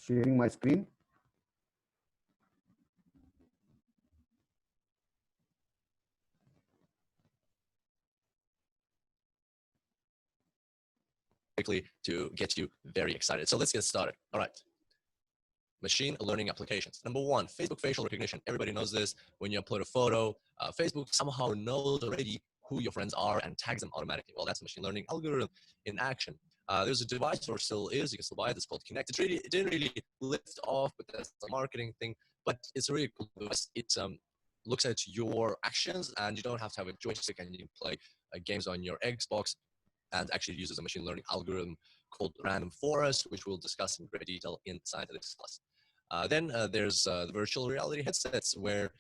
sharing my screen. Quickly to get you very excited. So let's get started. All right. Machine learning applications. Number one, Facebook facial recognition. Everybody knows this. When you upload a photo, Facebook somehow knows already who your friends are and tags them automatically. Well, that's a machine learning algorithm in action. There's a device, or still is, you can still buy it. It's called Kinect. It didn't really lift off, but that's a marketing thing. But it's a really cool device. It looks at your actions, and you don't have to have a joystick, and you can play games on your Xbox, and actually uses a machine learning algorithm called Random Forest, which we'll discuss in great detail in Scientific class. Then there's the virtual reality headsets, where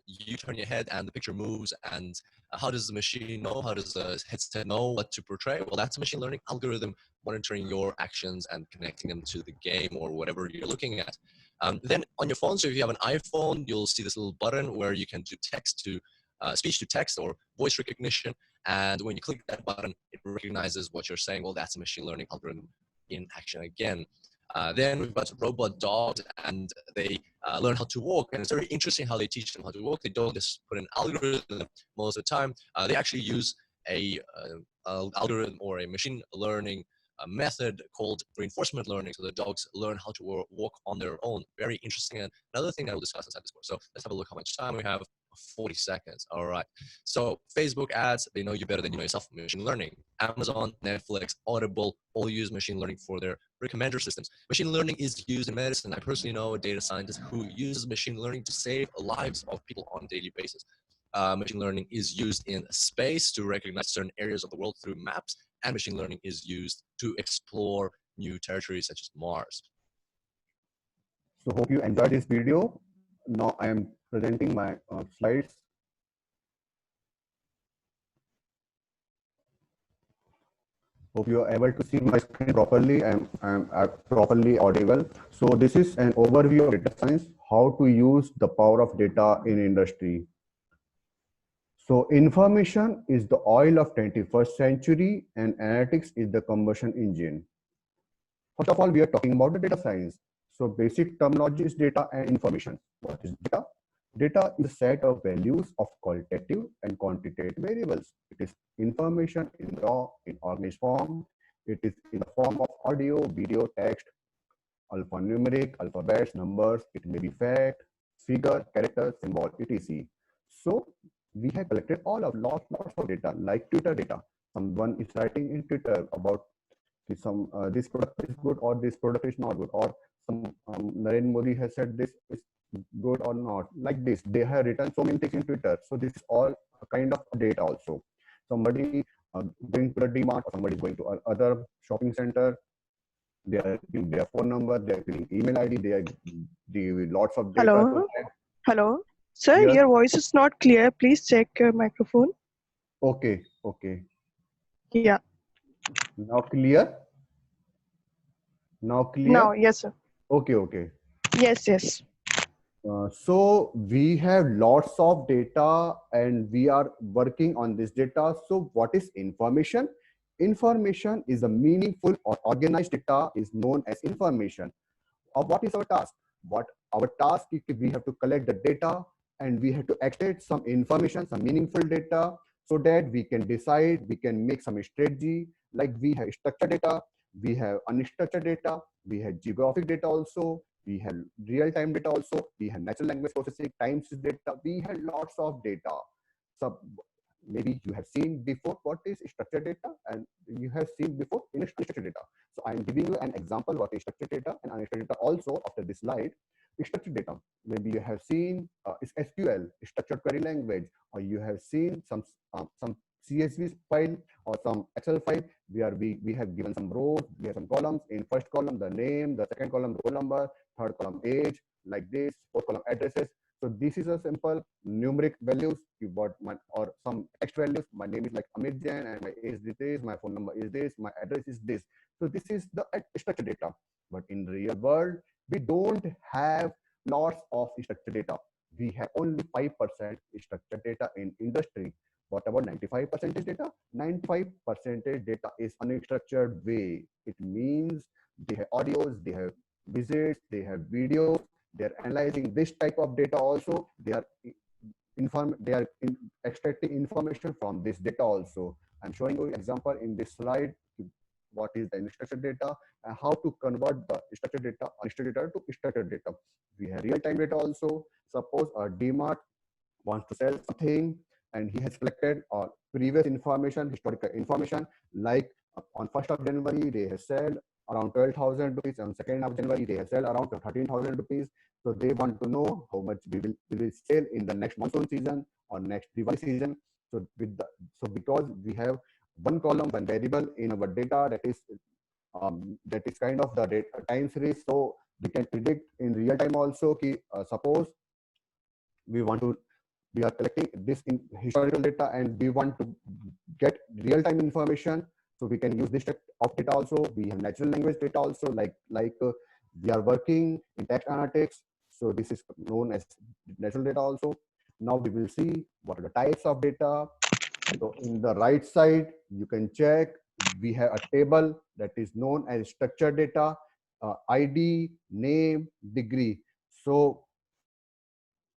you turn your head and the picture moves. And how does the machine know? How does the headset know what to portray? Well, that's a machine learning algorithm monitoring your actions and connecting them to the game or whatever you're looking at. Then on your phone, so if you have an iPhone, you'll see this little button where you can do text to speech to text or voice recognition. And when you click that button, it recognizes what you're saying. Well, that's a machine learning algorithm in action again. Then we've got robot dogs, and they learn how to walk. And it's very interesting how they teach them how to walk. They don't just put an algorithm most of the time. They actually use a algorithm or a machine learning method called reinforcement learning. So the dogs learn how to walk on their own. Very interesting. And another thing that we'll discuss inside this course. So let's have a look how much time we have. 40 seconds. All right. So Facebook ads, they know you better than you know yourself. Machine learning. Amazon, Netflix, Audible, all use machine learning for their recommender systems. Machine learning is used in medicine. I personally know a data scientist who uses machine learning to save lives of people on a daily basis. Machine learning is used in space to recognize certain areas of the world through maps, and machine learning is used to explore new territories such as Mars. So hope you enjoyed this video. Now I am presenting my slides. Hope you are able to see my screen properly and I'm properly audible. So this is an overview of data science, how to use the power of data in industry. So information is the oil of 21st century and analytics is the combustion engine. First of all, we are talking about the data science. So basic terminology is data and information. What is data? Data is a set of values of qualitative and quantitative variables. It is information in raw, in organized form. It is in the form of audio, video, text, alphanumeric, alphabets, numbers. It may be fact, figure, character, symbol, etc. So we have collected all of lots of data, like Twitter data. Someone is writing in Twitter about this product is good or this product is not good, or some Narendra Modi has said this is good or not. Like this, they have written so many things in Twitter. So this is all a kind of data also. Somebody going to the DMart, or somebody is going to other shopping center. They are giving their phone number, they are giving email ID, they are giving lots of data. Hello. Hello. Sir, Yes. your voice is not clear. Please check your microphone. Okay. Okay. Yeah. Now clear? Now clear? Now, yes, sir. Okay. Okay. Yes, yes. So we have lots of data and we are working on this data. So what is information? Information is a meaningful or organized data is known as information. What is our task? What our task is, we have to collect the data and we have to extract some information, some meaningful data, so that we can decide, we can make some strategy. Like we have structured data, we have unstructured data, we have geographic data also, we have real-time data also, we have natural language processing, time series data, we have lots of data. So maybe you have seen before what is structured data and you have seen before in unstructured data. So I'm giving you an example what is structured data and unstructured data also after this slide. Structured data, maybe you have seen is SQL, structured query language, or you have seen some CSV file or some Excel file where we have given some rows, we have some columns. In first column, the name, the second column, roll number, third column, age, like this, fourth column, addresses. So this is a simple numeric values, keyboard or some text values. My name is like Amit Jain and my age is this, my phone number is this, my address is this. So this is the structured data. But in real world, we don't have lots of structured data. We have only 5% structured data in industry. What about 95% data? 95% data is unstructured way. It means they have audios, they have visits, they have videos, they're analyzing this type of data also. They are extracting information from this data also. I'm showing you example in this slide, what is the unstructured data and how to convert the structured data, unstructured data to structured data. We have real-time data also. Suppose a DMart wants to sell something and he has collected previous information, historical information, like on 1st of January, they have sold around 12,000 rupees. On 2nd of January, they have sold around 13,000 rupees. So they want to know how much we will sell in the next monsoon season or next Diwali season. So because we have one column, one variable in our data that is kind of the data time series. So we can predict in real time also. Suppose we want to we are collecting this in historical data and we want to get real-time information, so we can use this type of data also. We have natural language data also, we are working in text analytics, so this is known as natural data also. Now we will see what are the types of data. So in the right side you can check, we have a table that is known as structured data, ID, name, degree. So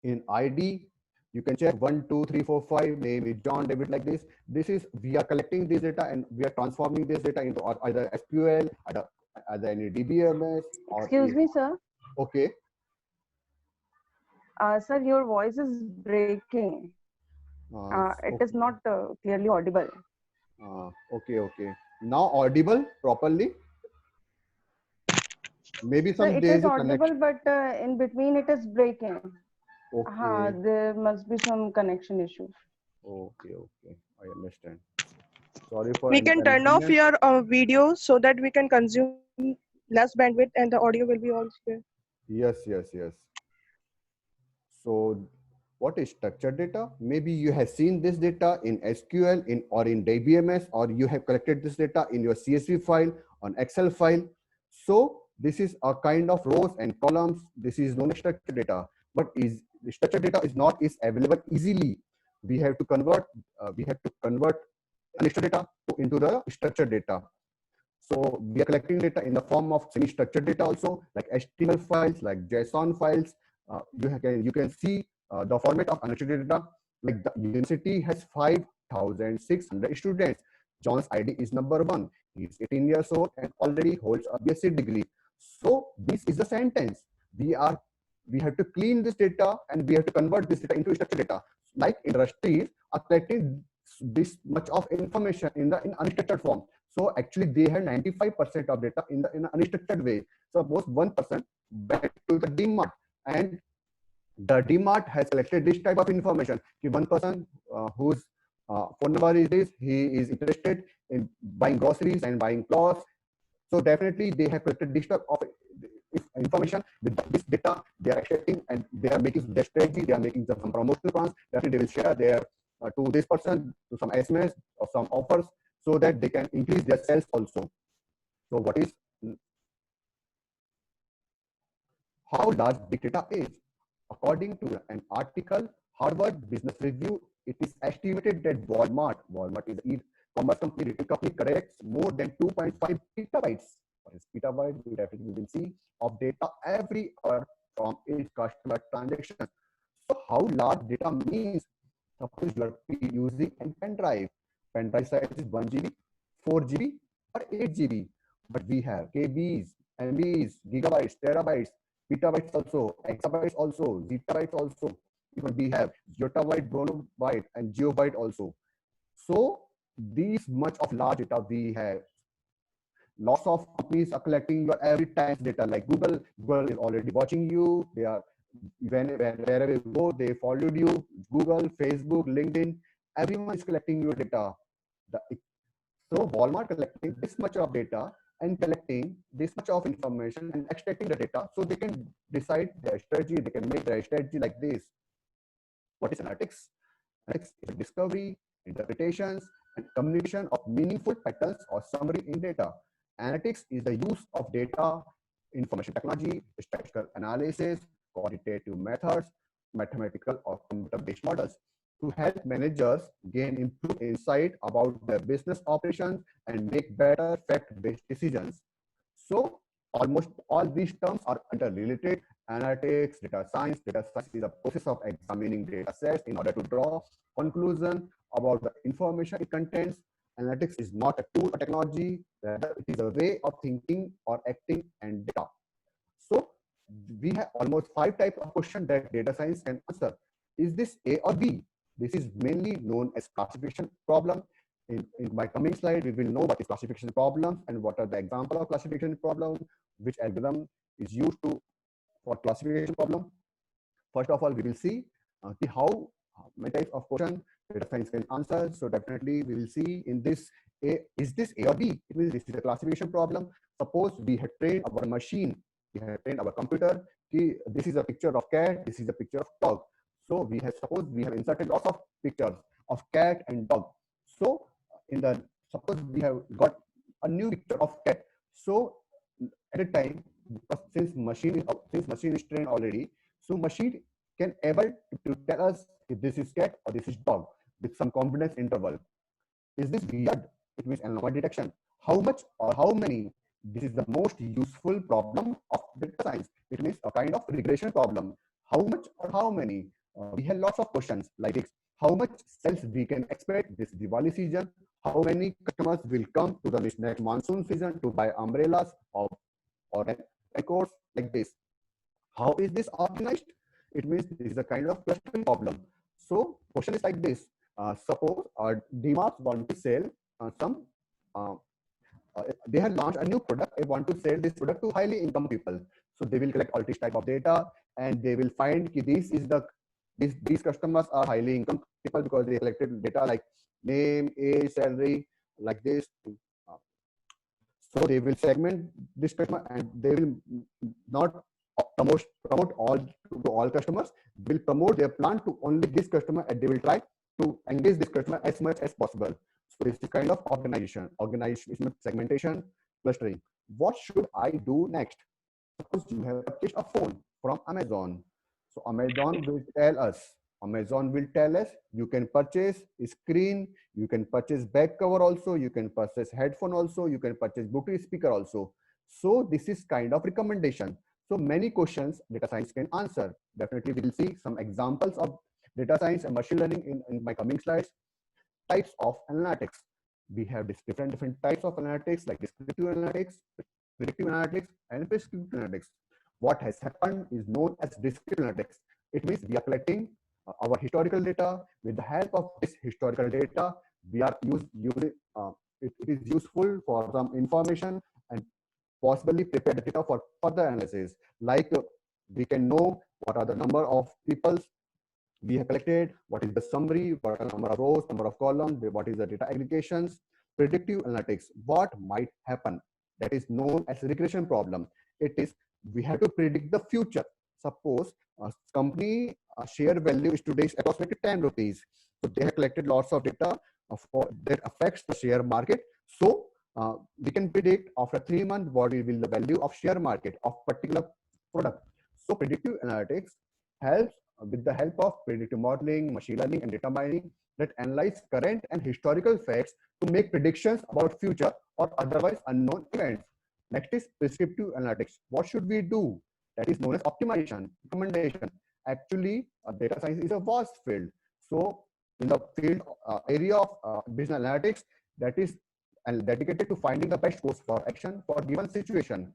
in ID, you can check 1, 2, 3, 4, 5. Name is John, David, like this. This is, we are collecting this data and we are transforming this data into either SQL, either any DBMS or. Excuse me, sir. Okay. Sir, your voice is breaking. It is not clearly audible. Okay. Now audible properly? Maybe some Sir, it is audible, but in between it is breaking. Okay. There must be some connection issue. Okay. I understand. Sorry for We can turn off inconvenience. your video so that we can consume less bandwidth and the audio will be all clear. Yes. So what is structured data? Maybe you have seen this data in SQL or in DBMS, or you have collected this data in your CSV file, on Excel file. So this is a kind of rows and columns. This is known as structured data, but structured data is available easily. We have to convert unstructured data into the structured data. So we are collecting data in the form of semi-structured data also, like HTML files, like JSON files. You can see the format of unstructured data. Like the university has 5,600 students. John's ID is number 1. He's 18 years old and already holds a BSc degree. So this is the sentence. We have to clean this data and we have to convert this data into structured data. Like industries are collecting this much of information in unstructured form. So actually they have 95% of data in an unstructured way. Suppose 1% went to the DMart and the DMart has collected this type of information. One person whose phone number is this, he is interested in buying groceries and buying clothes. So definitely they have collected this type of information. With this data, they are extracting and they are making their strategy. They are making some promotional plans. Definitely they will share their to this person to some SMS or some offers, so that they can increase their sales also. So what is how large big data is? According to an article, Harvard Business Review, it is estimated that Walmart is an e-commerce company, retail company, collects more than 2.5 petabytes. What is petabyte? We definitely will see of data every hour from its customer transactions. So how large data means? Suppose you are using a pen drive. Pen drive size is 1 GB, 4 GB, or 8 GB. But we have KBs, MBs, gigabytes, terabytes, petabytes also, exabytes also, zettabytes also. Even we have yottabyte, bronobyte, and geobyte also. So these much of large data we have. Lots of companies are collecting your every time's data, like Google. Google is already watching you. They are wherever you go, they followed you. Google, Facebook, LinkedIn, everyone is collecting your data. So Walmart collecting this much of data and collecting this much of information and extracting the data, so they can decide their strategy. They can make their strategy like this. What is analytics? Analytics is a discovery, interpretations, and communication of meaningful patterns or summary in data. Analytics is the use of data, information technology, statistical analysis, quantitative methods, mathematical or computer-based models to help managers gain improved insight about their business operations and make better fact-based decisions. So almost all these terms are interrelated. Analytics, data science. Data science is a process of examining data sets in order to draw conclusion about the information it contains. Analytics is not a tool or technology, rather it is a way of thinking or acting and data. So we have almost 5 types of questions that data science can answer. Is this A or B? This is mainly known as classification problem. In my coming slide, we will know what is classification problem and what are the example of classification problem, which algorithm is used to for classification problem. First of all, we will see how many types of question data science can answer. So definitely we will see in this, is this A or B? It means this is a classification problem. Suppose we had trained our machine, we had trained our computer. This is a picture of cat, this is a picture of dog. So we have, suppose we have inserted lots of pictures of cat and dog. So suppose we have got a new picture of cat. So at a time, since machine is trained already, so machine can able to tell us if this is cat or this is dog with some confidence interval. Is this weird? It means anomaly detection. How much or how many? This is the most useful problem of data science. It means a kind of regression problem. How much or how many? We have lots of questions like this. How much sales we can expect this Diwali season? How many customers will come to the next monsoon season to buy umbrellas or records like this? How is this organized? It means this is a kind of clustering problem. So question is like this. Suppose DMart want to sell some, uh, they have launched a new product. They want to sell this product to highly income people. So they will collect all this type of data and they will find that these customers are highly income people because they collected data like name, age, salary, like this. Uh, so they will segment this customer and they will not promote all to all customers. They will promote their plan to only this customer and they will try to engage this customer as much as possible. So this is kind of organization, segmentation, clustering. What should I do next? Suppose you have purchased a phone from Amazon. So Amazon will tell us you can purchase screen, you can purchase back cover also, you can purchase headphone also, you can purchase Bluetooth speaker also. So this is kind of recommendation. So many questions data science can answer. Definitely we will see some examples of data science and machine learning in my coming slides. Types of analytics. We have this different types of analytics like descriptive analytics, predictive analytics, and prescriptive analytics. What has happened is known as descriptive analytics. It means we are collecting our historical data. With the help of this historical data, we are using it is useful for some information and possibly prepare the data for further analysis. Like we can know what are the number of people we have collected, what is the summary, what are the number of rows, number of columns, what is the data aggregations. Predictive analytics, what might happen, that is known as regression problem. It is we have to predict the future. Suppose a company share value is today approximately 10 rupees. So they have collected lots of data that affects the share market. So we can predict after 3 months what will be the value of share market of particular product. So predictive analytics helps with the help of predictive modeling, machine learning, and data mining that analyze current and historical facts to make predictions about future or otherwise unknown events. Next is prescriptive analytics. What should we do? That is known as optimization, recommendation. Actually, data science is a vast field. So in the field area of business analytics, that is dedicated to finding the best course for action for given situation.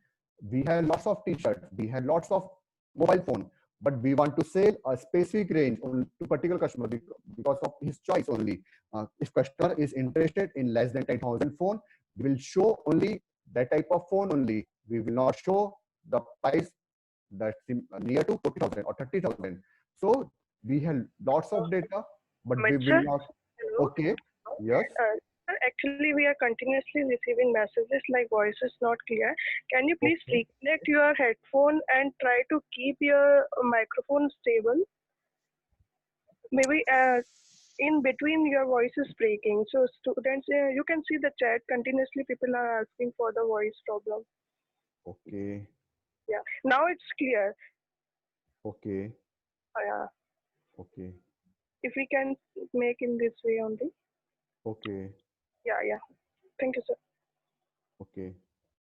We have lots of t-shirts, we have lots of mobile phone, but we want to sell a specific range to particular customer because of his choice only. If customer is interested in less than 10,000 phone, we will show only that type of phone only. We will not show the price that's near to 40,000 or 30,000. So we have lots of data, but we will not. Hello. Okay. Yes. Actually, we are continuously receiving messages like voice is not clear. Can you please reconnect your headphone and try to keep your microphone stable? Maybe in between your voice is breaking. So students, you can see the chat continuously. People are asking for the voice problem. Okay. Yeah. Now it's clear. Okay. Yeah. Okay. If we can make in this way only. Okay. Yeah. Thank you, sir. Okay.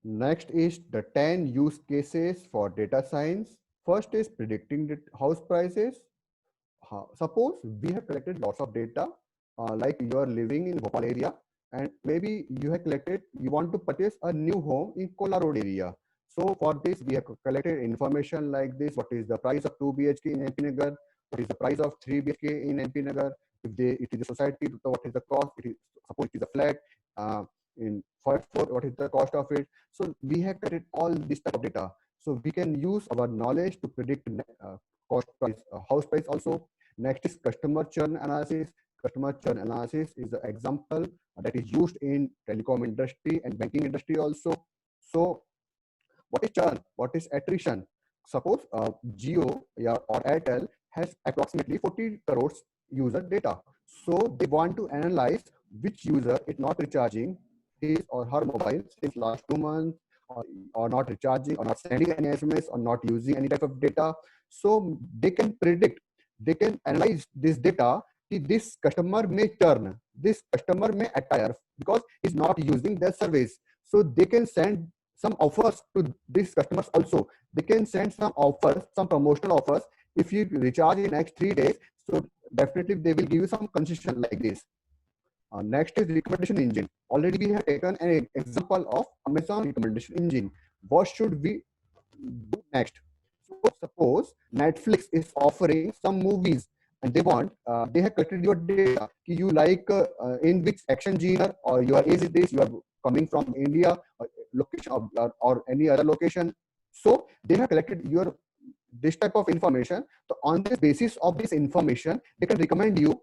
Next is the 10 use cases for data science. First is predicting the house prices. Suppose we have collected lots of data, like you are living in Bhopal area, and maybe you have collected, you want to purchase a new home in Kola Road area. So for this, we have collected information like this: what is the price of 2 BHK in MP Nagar? What is the price of 3 BHK in MP Nagar? If it is a society, what is the cost? Suppose it is a flat in first floor, what is the cost of it? So we have collected all this type of data. So we can use our knowledge to predict cost price, house price also. Next is customer churn analysis. Customer churn analysis is the example that is used in telecom industry and banking industry also. So what is churn? What is attrition? Suppose Jio or Airtel has approximately 40 crores user data. So they want to analyze which user is not recharging his or her mobile since last 2 months, or not recharging, or not sending any SMS, or not using any type of data. So they can predict, they can analyze this data. This customer may churn, this customer may attire because he's not using their service. So they can send some offers to these customers also. They can send some offers, some promotional offers. If you recharge in next 3 days, so definitely they will give you some concession like this. Next is recommendation engine. Already we have taken an example of Amazon recommendation engine. What should we do next? So suppose Netflix is offering some movies and they have collected your data. You like in which action genre, or your age is this, you are coming from India, or location, or any other location. So they have collected your this type of information. So on the basis of this information, they can recommend you.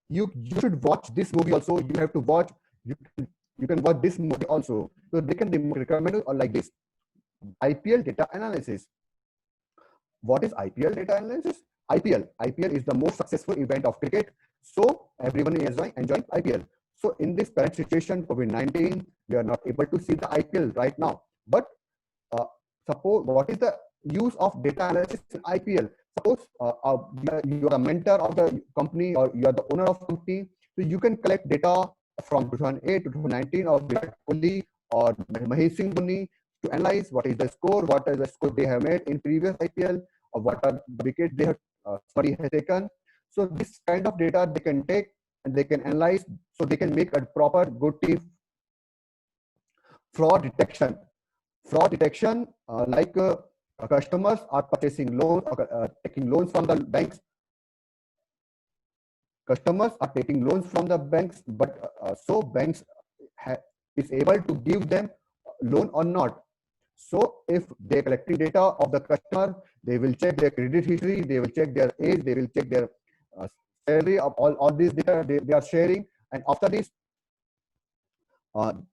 You should watch this movie also. You have to watch. You can watch this movie also. So they can recommend you like this. IPL data analysis. What is IPL data analysis? IPL is the most successful event of cricket. So everyone is enjoying IPL. So in this current situation, COVID-19, we are not able to see the IPL right now. But suppose what is the use of data analysis in IPL? Suppose you are a mentor of the company, or you are the owner of the company. So you can collect data from 2008 to 2019 of Virat Kohli or Mahesh Singh Dhoni to analyze what is the score, what is the score they have made in previous IPL, or what are the wickets they have somebody has taken. So this kind of data they can take and they can analyze, so they can make a proper good team. Fraud detection. Fraud detection, customers are purchasing loans or taking loans from the banks. Customers are taking loans from the banks, but so banks is able to give them loan or not. So if they are collecting data of the customer, they will check their credit history, they will check their age, they will check their salary, of all these data they are sharing. And after this,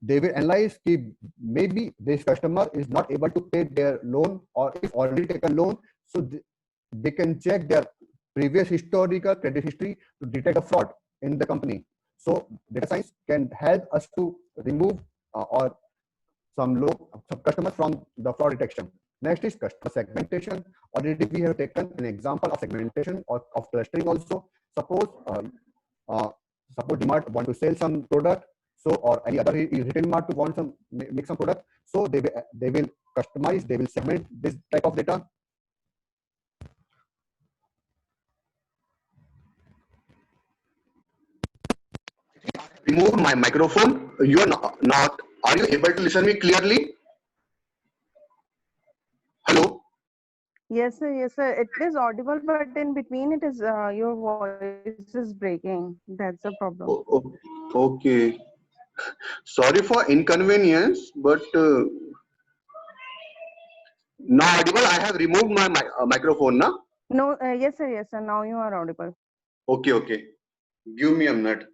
they will analyze that maybe this customer is not able to pay their loan, or if already taken loan. So they can check their previous historical credit history to detect a fraud in the company. So data science can help us to remove or some customers from the fraud detection. Next is customer segmentation. Already we have taken an example of segmentation or of clustering also. Suppose DMart want to sell some product, so or any other retail mart to want some make some product. So they will customize, they will segment this type of data. Remove my microphone. You are not. Are you able to listen me clearly? Hello. Yes, sir. Yes, sir. It is audible, but in between, it is your voice is breaking. That's the problem. Okay. Sorry for inconvenience, but now audible. I have removed my microphone now. No, yes, sir. Yes, sir. Now you are audible. Okay, okay. Give me a minute.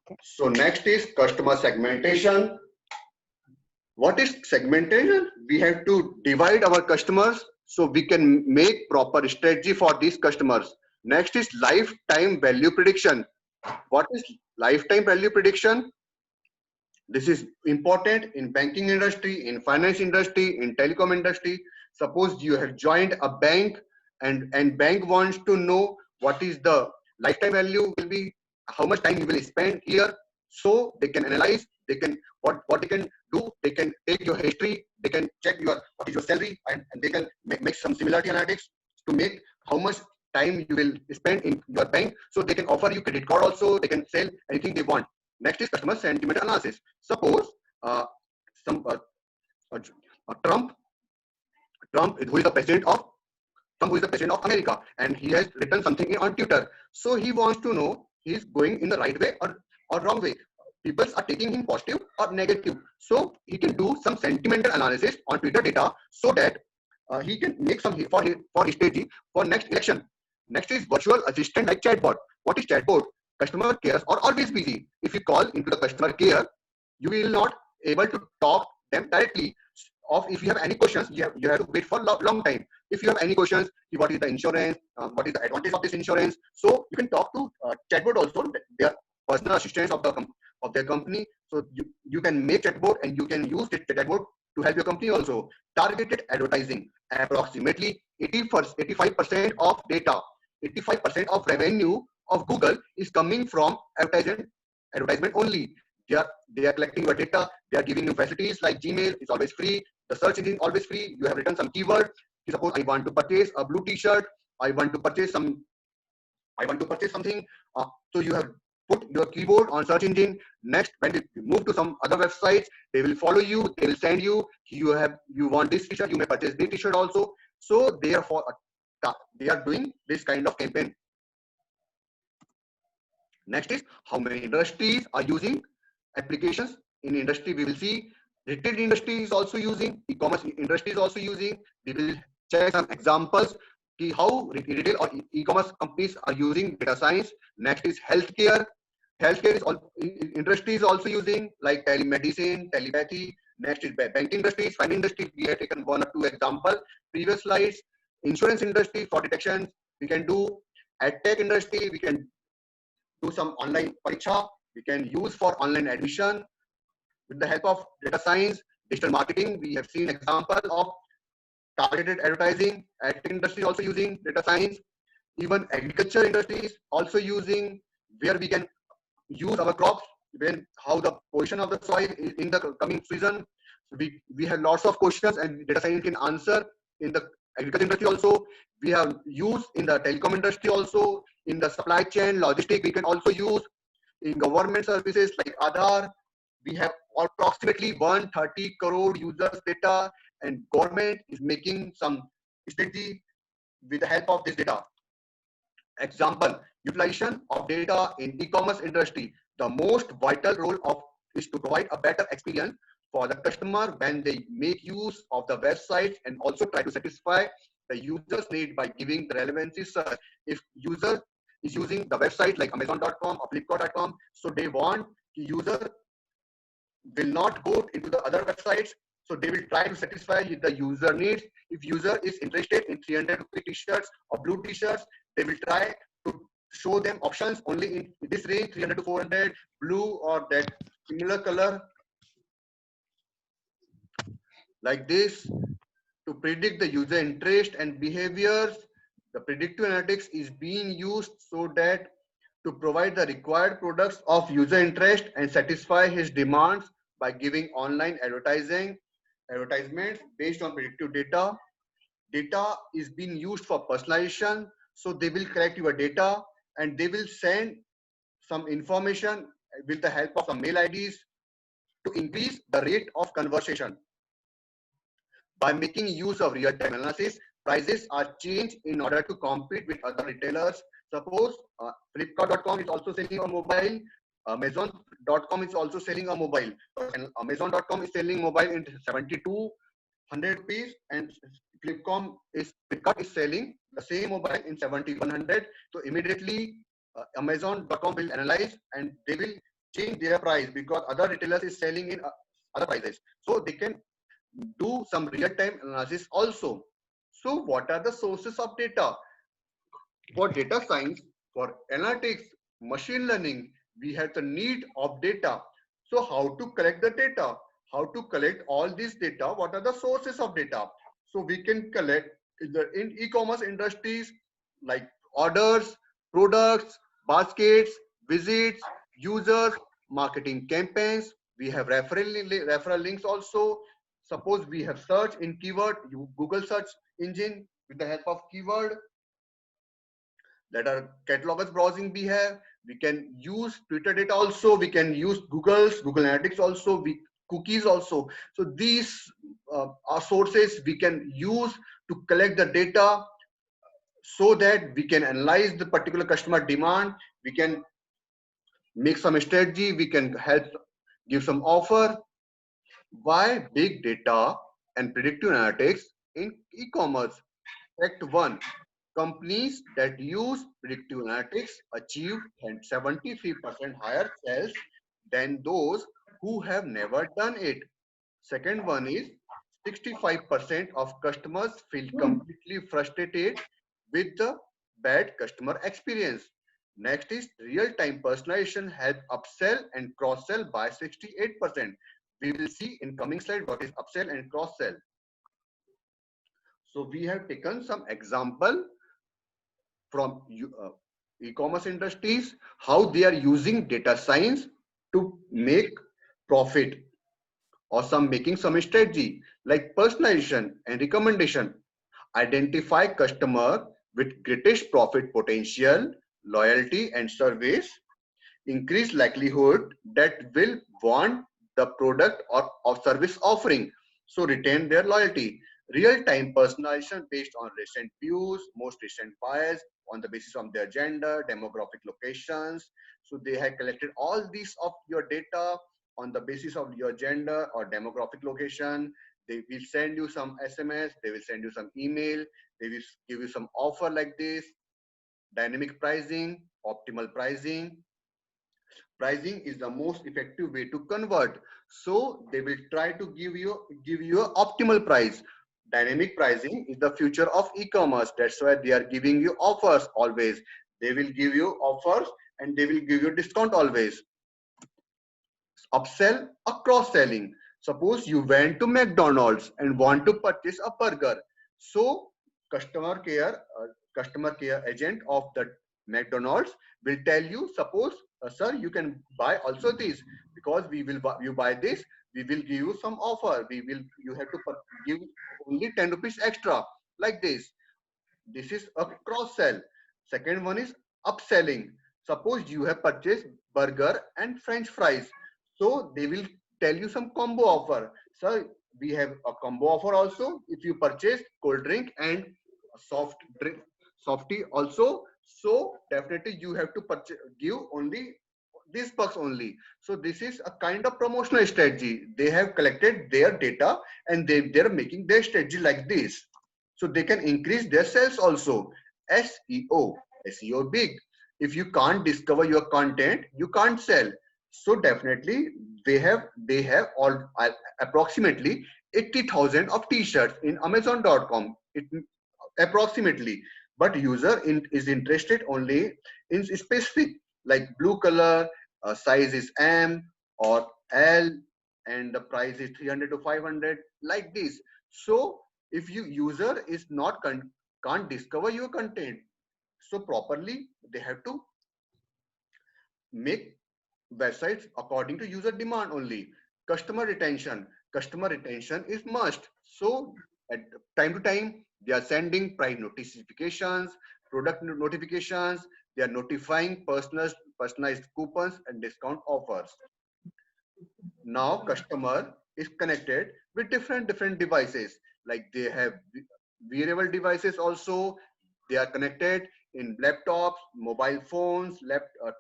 Okay. So next is customer segmentation. What is segmentation? We have to divide our customers so we can make proper strategy for these customers. Next is lifetime value prediction. What is lifetime value prediction? This is important in banking industry, in finance industry, in telecom industry. Suppose you have joined a bank, and bank wants to know what is the lifetime value will be, how much time you will spend here. So they can analyze, they can what they can do, they can take your history, they can check your what is your salary, and they can make some similarity analytics to make how much time you will spend in your bank. So they can offer you credit card also, they can sell anything they want. Next is customer sentiment analysis. Suppose some Trump, who is the president of Trump, who is the president of America, and he has written something on Twitter. So he wants to know he's going in the right way or wrong way. People are taking him positive or negative. So he can do some sentimental analysis on Twitter data so that he can make some for his strategy for next election. Next is virtual assistant like chatbot. What is chatbot? Customer cares are always busy. If you call into the customer care, you will not able to talk them directly. Of if you have any questions, you have to wait for long time. If you have any questions, what is the insurance, what is the advantage of this insurance, so you can talk to chatbot also. They are personal assistants of their company. So you can make chatbot and you can use the chatbot to help your company also. Targeted advertising, approximately 85% of data, 85% of revenue of Google is coming from advertisement only. They are collecting your data. They are giving you facilities like Gmail is always free. The search engine always free. You have written some keyword. Suppose I want to purchase a blue T-shirt. I want to purchase something. So you have put your keyboard on search engine. Next, when you move to some other websites, they will follow you. They will send you. You want this T-shirt. You may purchase this T-shirt also. So therefore, they are doing this kind of campaign. Next is how many industries are using applications. In industry, we will see retail industry is also using, e-commerce industry is also using. We will check some examples how retail or e-commerce companies are using data science. Next is healthcare. Healthcare is industry is also using like telemedicine, telepathy. Next is banking industry, finance industry. We have taken one or two examples previous slides. Insurance industry for detection we can do. EdTech industry we can do some online pariksha. We can use for online admission. With the help of data science, digital marketing, we have seen example of targeted advertising. EdTech industry also using data science. Even agriculture industry is also using, where we can use our crops, when how the position of the soil is in the coming season. We have lots of questions and data science can answer. In the agriculture industry also, we have used in the telecom industry also, in the supply chain logistics we can also use. In government services like Aadhaar, we have approximately 130 crore users data, and government is making some strategy with the help of this data. Example, utilization of data in e-commerce industry. The most vital role of is to provide a better experience for the customer when they make use of the website, and also try to satisfy the user's need by giving the relevancy search. If user is using the website like Amazon.com or Flipkart.com, so they want the user will not go into the other websites. So they will try to satisfy the user needs. If user is interested in 300 rupee t-shirts or blue t-shirts, they will try to show them options only in this range, 300 to 400, blue or that similar color. Like this, to predict the user interest and behaviors, the predictive analytics is being used so that to provide the required products of user interest and satisfy his demands by giving online advertisements based on predictive data. Data is being used for personalization. So they will collect your data and they will send some information with the help of some mail IDs to increase the rate of conversation. By making use of real-time analysis, prices are changed in order to compete with other retailers. Suppose Flipkart.com is also selling on mobile, Amazon.com is also selling on mobile. And Amazon.com is selling mobile in 7200 rupees, and Flipkart is selling the same mobile in 7100. So immediately Amazon.com will analyze and they will change their price because other retailers is selling in other prices. So they can do some real-time analysis also. So what are the sources of data? For data science, for analytics, machine learning, we have the need of data. So how to collect the data? How to collect all this data? What are the sources of data? So we can collect in e-commerce industries like orders, products, baskets, visits, users, marketing campaigns. We have referral links also. Suppose we have search in keyword, Google search engine with the help of keyword. That are catalogers browsing we have. We can use Twitter data also. We can use Google Analytics also. Cookies also. So these are sources we can use to collect the data so that we can analyze the particular customer demand. We can make some strategy. We can help give some offer. Why big data and predictive analytics in e-commerce? Fact 1. Companies that use predictive analytics achieve 73% higher sales than those who have never done it. Second one is 65% of customers feel completely frustrated with the bad customer experience. Next is real-time personalization help upsell and cross-sell by 68%. We will see in coming slide what is upsell and cross-sell. So we have taken some example from e-commerce industries, how they are using data science to make profit, or making some strategy like personalization and recommendation. Identify customer with greatest profit potential, loyalty and service, increase likelihood that will want the product or service offering, so retain their loyalty. Real-time personalization based on recent views, most recent buyers, on the basis of their gender, demographic locations. So they have collected all these of your data on the basis of your gender or demographic location. They will send you some SMS, they will send you some email, they will give you some offer like this, dynamic pricing, optimal pricing. Pricing is the most effective way to convert. So they will try to give you an optimal price. Dynamic pricing is the future of e-commerce. That's why they are giving you offers always. They will give you offers and they will give you discount always. Upsell or cross-selling. Suppose you went to McDonald's and want to purchase a burger. So customer care agent of the McDonald's will tell you, suppose sir, you can buy also this, because you buy this, we will give you some offer. You have to give only 10 rupees extra, like this. This is a cross sell. Second one is upselling. Suppose you have purchased burger and French fries, so they will tell you some combo offer. So we have a combo offer also. If you purchase cold drink and soft drink, softy also, so definitely you have to give only these bucks only. So this is a kind of promotional strategy. They have collected their data and they're making their strategy like this. So they can increase their sales also. SEO big. If you can't discover your content, you can't sell. So definitely they have all approximately 80,000 of t-shirts in Amazon.com. Approximately, but user is interested only in specific, like blue color, size is M or L, and the price is 300 to 500, like this. So if user is not can't discover your content, so properly they have to make websites according to user demand only. Customer retention is must. So at time to time they are sending price notifications, product notifications, they are notifying personalized coupons and discount offers. Now customer is connected with different devices, like they have wearable devices also. They are connected in laptops, mobile phones,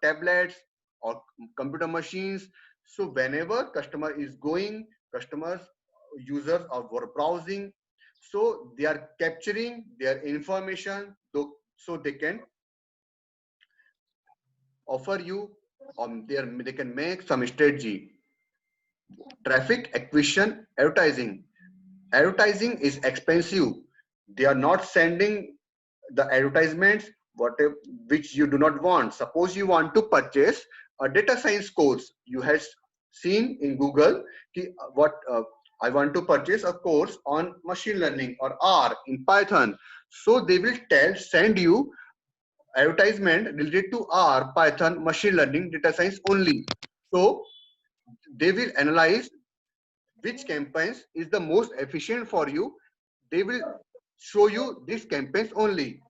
tablets or computer machines. So whenever customer is going, users are browsing, so they are capturing their information, so they can offer you they can make some strategy. Traffic acquisition advertising. Advertising is expensive. They are not sending the advertisements which you do not want. Suppose you want to purchase a data science course. You have seen in Google I want to purchase a course on machine learning or R in Python. So they will send you advertisement related to R, Python, machine learning, data science only. So they will analyze which campaigns is the most efficient for you. They will show you these campaigns only.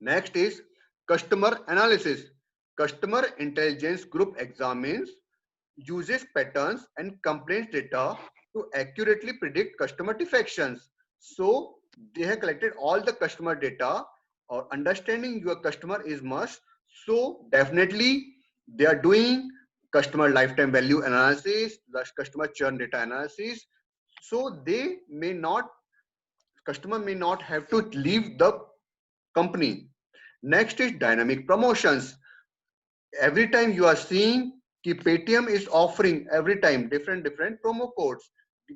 Next is customer analysis. Customer intelligence group examines, uses patterns and complaints data to accurately predict customer defections. So they have collected all the customer data, or understanding your customer is must. So definitely they are doing customer lifetime value analysis, the customer churn data analysis. So they may not, customer may not have to leave the company. Next is dynamic promotions. Every time you are seeing कि Paytm is offering every time different promo codes.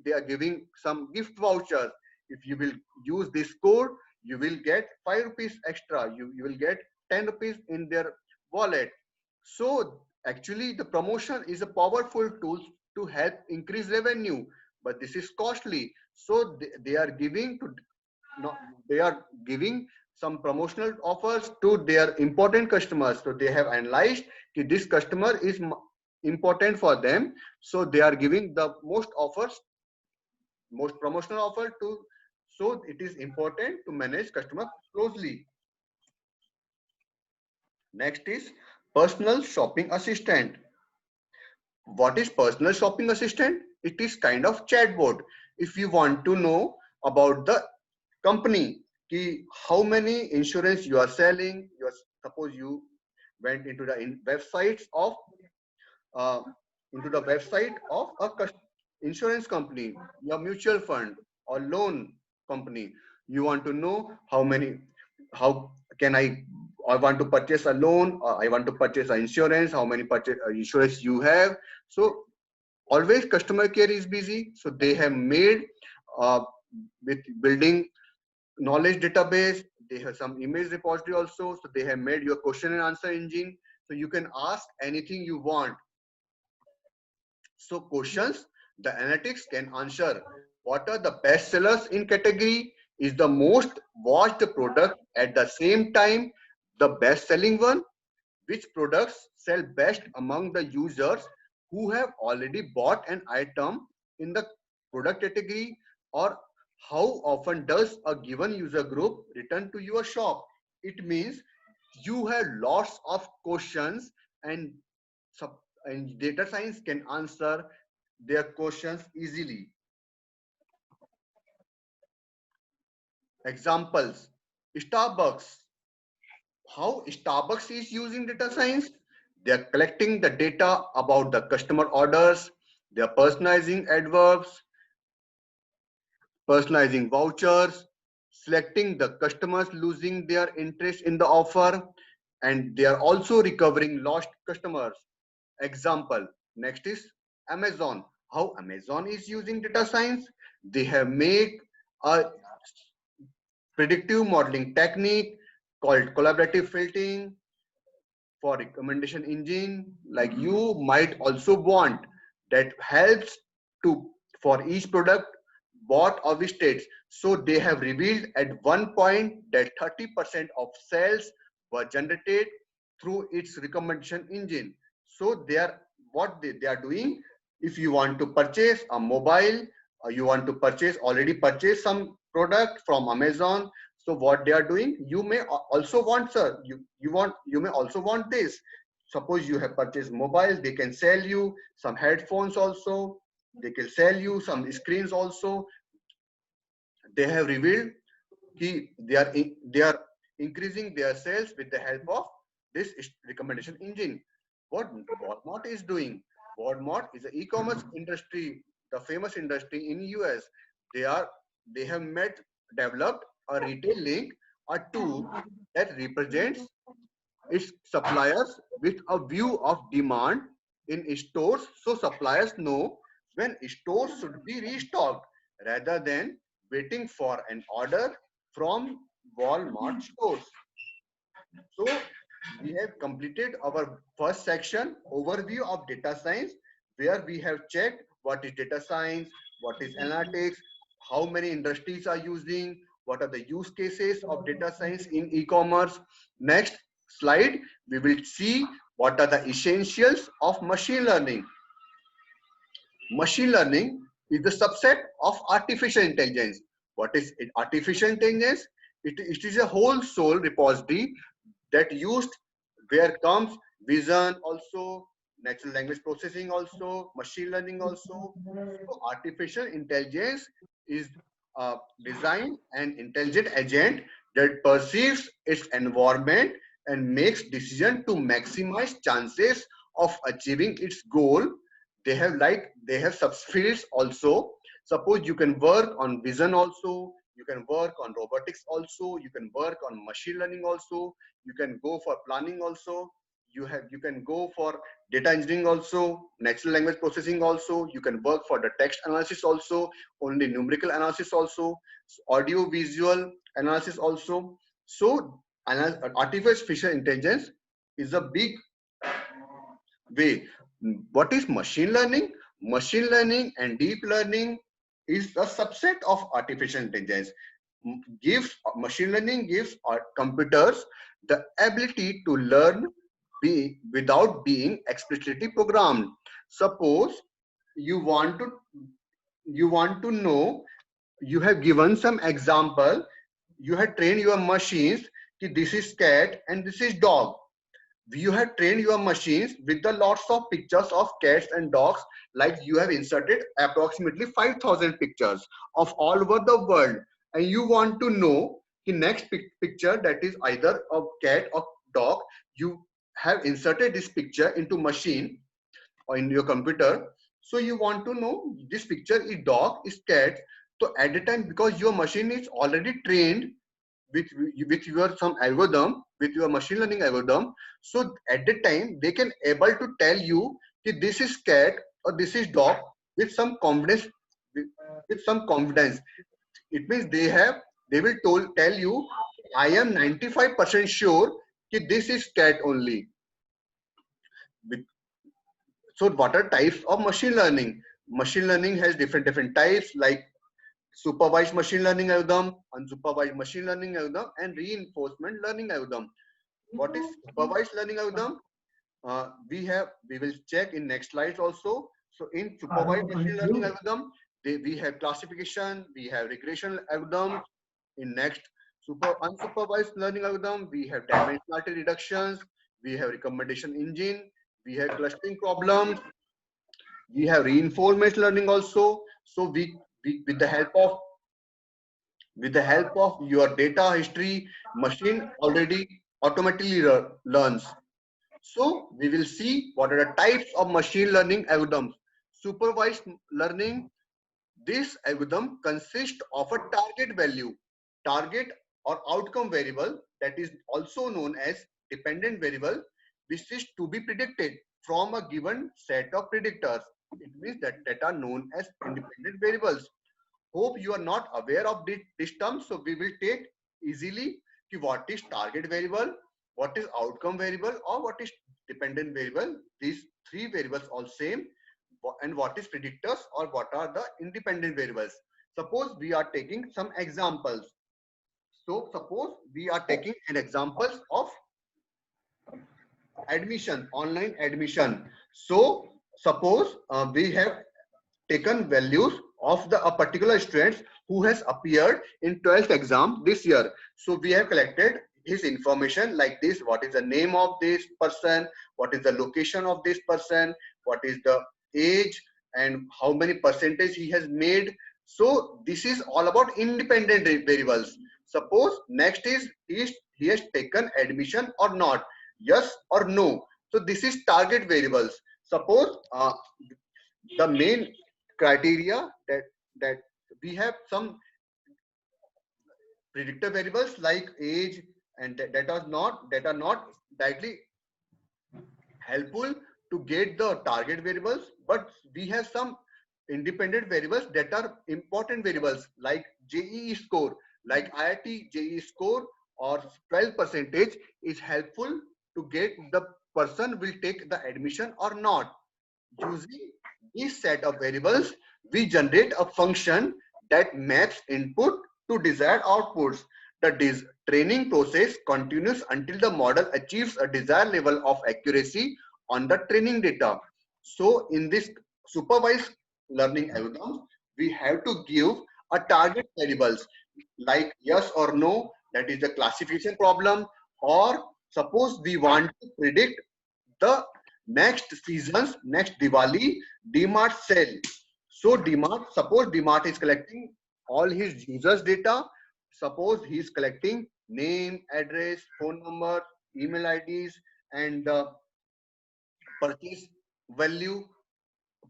They are giving some gift vouchers. If you will use this code, you will get 5 rupees extra. You will get 10 rupees in their wallet. So actually the promotion is a powerful tool to help increase revenue, but this is costly. So they are giving to, no, they are giving some promotional offers to their important customers. So they have analyzed that this customer is important for them. So they are giving the most offers, most promotional offer to. So it is important to manage customer closely. Next is personal shopping assistant. What is personal shopping assistant? It is kind of chatbot. If you want to know about the company, how many insurance you are selling, suppose you went into the websites of uh, a insurance company, your mutual fund or loan company. You want to know how can I want to purchase a loan, or I want to purchase an insurance, how many insurance you have. So always customer care is busy. So they have made uh, with building knowledge database. They have some image repository also. So they have made your question and answer engine. So you can ask anything you want. So questions, the analytics can answer what are the best sellers in category, is the most watched product at the same time the best selling one, which products sell best among the users who have already bought an item in the product category, or how often does a given user group return to your shop. It means you have lots of questions, and and data science can answer their questions easily. Examples: Starbucks. How Starbucks is using data science? They are collecting the data about the customer orders. They are personalizing adverbs, personalizing vouchers, selecting the customers losing their interest in the offer, and they are also recovering lost customers. Example. Next is Amazon. How Amazon is using data science? They have made a predictive modeling technique called collaborative filtering for recommendation engine. Like you might also want that helps to for each product bought or states. So they have revealed at one point that 30% of sales were generated through its recommendation engine. So they are what they are doing. If you want to purchase a mobile, or you want to already purchase some product from Amazon, so what they are doing, you may also want, sir, you may also want this. Suppose you have purchased mobile, they can sell you some headphones also, they can sell you some screens also. They have revealed they are increasing their sales with the help of this recommendation engine. What Walmart is doing, Walmart is an e-commerce industry, the famous industry in US. They have developed a retail link, a tool that represents its suppliers with a view of demand in stores, so suppliers know when stores should be restocked rather than waiting for an order from Walmart stores. So we have completed our first section, overview of data science, where we have checked what is data science, what is analytics, how many industries are using, what are the use cases of data science in e-commerce. Next slide, we will see what are the essentials of machine learning? Machine learning is the subset of artificial intelligence. What is artificial intelligence? It is a whole soul repository that used where comes vision also, natural language processing also, machine learning also. So artificial intelligence is designed an intelligent agent that perceives its environment and makes decision to maximize chances of achieving its goal. They have subfields also. Suppose you can work on vision also, you can work on robotics also, you can work on machine learning also, you can go for planning also, you can go for data engineering also, natural language processing also, you can work for the text analysis also, only numerical analysis also, audio visual analysis also. So artificial intelligence is a big way. What is machine learning? Machine learning and deep learning is a subset of artificial intelligence. Machine learning gives our computers the ability to learn without being explicitly programmed. Suppose you want to know, you have given some example, you have trained your machines कि this is cat and this is dog. You have trained your machines with the lots of pictures of cats and dogs, like you have inserted approximately 5,000 pictures of all over the world, and you want to know the next picture that is either a cat or dog. You have inserted this picture into machine or in your computer, so you want to know this picture is dog, is cat. So at the time, because your machine is already trained with your some algorithm, with your machine learning algorithm, so at the time they can able to tell you that this is cat or this is dog with some confidence, with some confidence. It means they will tell you, I am 95% sure that this is cat only. So what are types of machine learning? Machine learning has different types, like supervised machine learning algorithm, unsupervised machine learning algorithm, and reinforcement learning algorithm. What is supervised learning algorithm? We will check in next slides also. So in supervised machine learning algorithm, we have classification, we have regression algorithm. In next unsupervised learning algorithm, we have dimensionality reductions, we have recommendation engine, we have clustering problems, we have reinforcement learning also. So we with the help of your data history, machine already automatically learns. So we will see what are the types of machine learning algorithms. Supervised learning, this algorithm consists of a target value, target or outcome variable, that is also known as dependent variable, which is to be predicted from a given set of predictors. It means that are known as independent variables. Hope you are not aware of this term, so we will take easily what is target variable, what is outcome variable, or what is dependent variable. These three variables all same. And what is predictors, or what are the independent variables. Suppose we are taking some examples. So suppose we are taking an examples of admission, online admission. So suppose we have taken values of a particular student who has appeared in 12th exam this year. So we have collected his information like this: what is the name of this person, what is the location of this person, what is the age, and how many percentage he has made. So this is all about independent variables. Suppose next is he has taken admission or not, yes or no. So this is target variables. Suppose the main criteria that we have some predictor variables like age, and that are not directly helpful to get the target variables, but we have some independent variables that are important variables like JEE score, like IIT JEE score or 12 percentage is helpful to get the person will take the admission or not. Using this set of variables, we generate a function that maps input to desired outputs. The training process continues until the model achieves a desired level of accuracy on the training data. So in this supervised learning algorithm, we have to give a target variables like yes or no, that is the classification problem, or suppose we want to predict the next season's next Diwali DMart sale. So DMart, suppose DMart is collecting all his users data. Suppose he is collecting name, address, phone number, email IDs, and the purchase value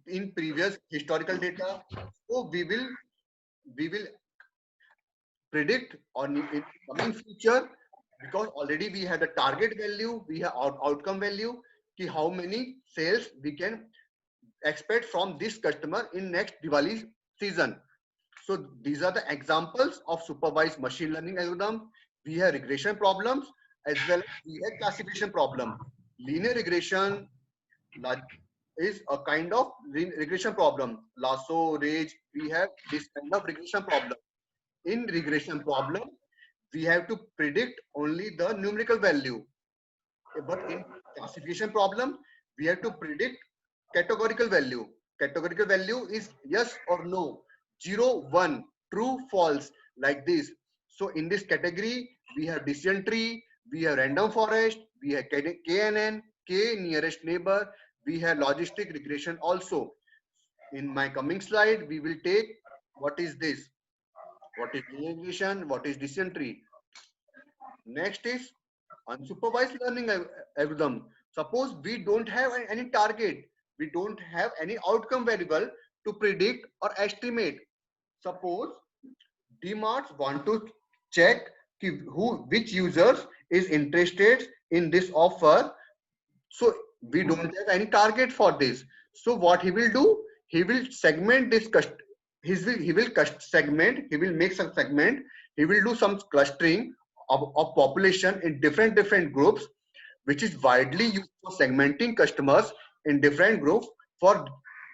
in previous historical data. So we will predict on in coming future, because already we have the target value, we have outcome value, ki how many sales we can expect from this customer in next Diwali season. So these are the examples of supervised machine learning algorithm. We have regression problems as well as we have classification problem. Linear regression is a kind of regression problem. Lasso, Rage, we have this kind of regression problem. In regression problem, we have to predict only the numerical value. But in classification problem, we have to predict categorical value. Categorical value is yes or no, 0, 1, true, false, like this. So in this category, we have decision tree, we have random forest, we have KNN, K nearest neighbor, we have logistic regression also. In my coming slide, we will take what is this, what is linear regression, what is decision tree. Next is unsupervised learning algorithm. Suppose we don't have any target, we don't have any outcome variable to predict or estimate. Suppose DMarts want to check which users is interested in this offer. So we don't have any target for this. So what he will do, he will segment this segment, he will make some segment, he will do some clustering of population in different groups, which is widely used for segmenting customers in different groups for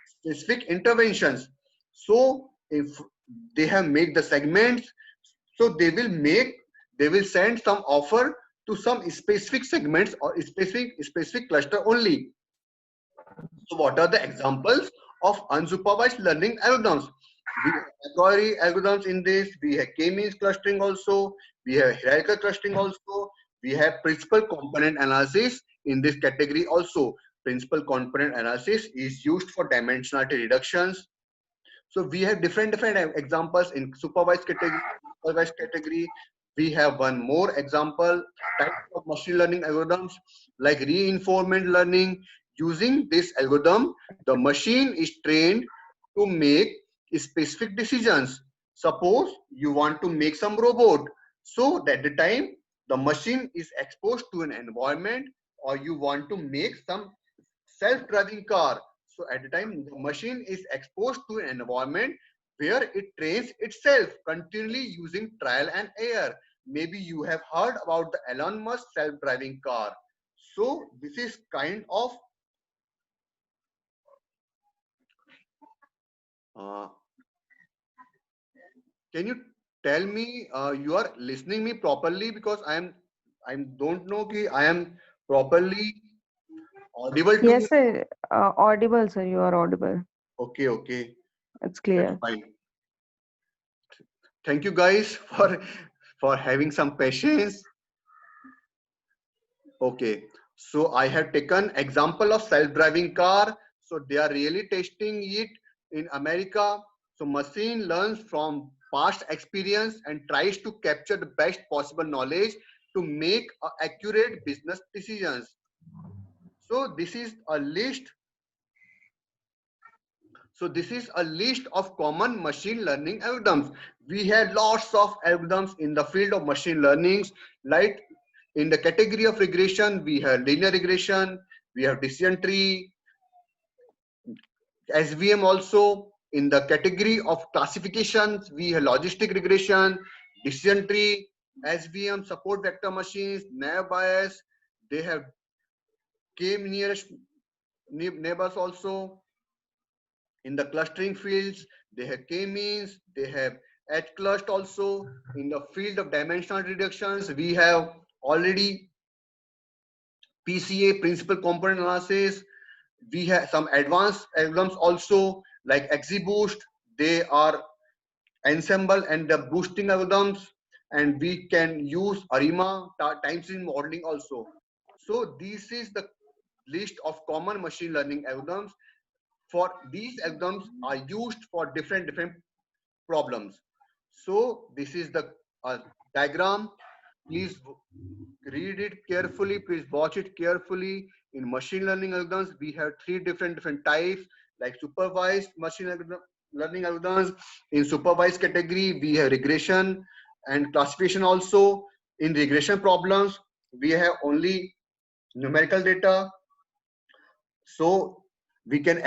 specific interventions. So if they have made the segments, so they will send some offer to some specific segments or specific cluster only. So what are the examples of unsupervised learning algorithms? We have category algorithms in this, we have k-means clustering also, we have hierarchical clustering also, we have principal component analysis in this category also. Principal component analysis is used for dimensionality reductions. So we have different examples in supervised category. Supervised category. We have one more example, type of machine learning algorithms like reinforcement learning. Using this algorithm, the machine is trained to make specific decisions. Suppose you want to make some robot, so at the time the machine is exposed to an environment, or you want to make some self-driving car. So at the time, the machine is exposed to an environment where it trains itself continually using trial and error. Maybe you have heard about the Elon Musk self-driving car. So this is kind of uh, can you tell me you are listening me properly, because I don't know कि I am properly audible to you. Yes, sir. Audible, sir. You are audible. Okay, It's that's clear. fine. Thank you guys for having some patience. Okay, so I have taken example of self-driving car. So they are really testing it in America. So machine learns from past experience and tries to capture the best possible knowledge to make accurate business decisions. So this is a list. So this is a list of common machine learning algorithms. We have lots of algorithms in the field of machine learning. Like in the category of regression, we have linear regression, we have decision tree, SVM also. In the category of classifications, we have logistic regression, decision tree, SVM, support vector machines, naive Bayes. They have k nearest neighbors also. In the clustering fields, they have k-means, they have H-clust also. In the field of dimensional reductions, we have already PCA, principal component analysis. We have some advanced algorithms also like XGBoost. They are ensemble and the boosting algorithms, and we can use ARIMA time series modeling also. So this is the list of common machine learning algorithms. For these algorithms are used for different problems. So this is the diagram. Please read it carefully. Please watch it carefully. In machine learning algorithms, we have three different types, like supervised machine learning algorithms. In supervised category, we have regression and classification also. In regression problems, we have only numerical data. So we can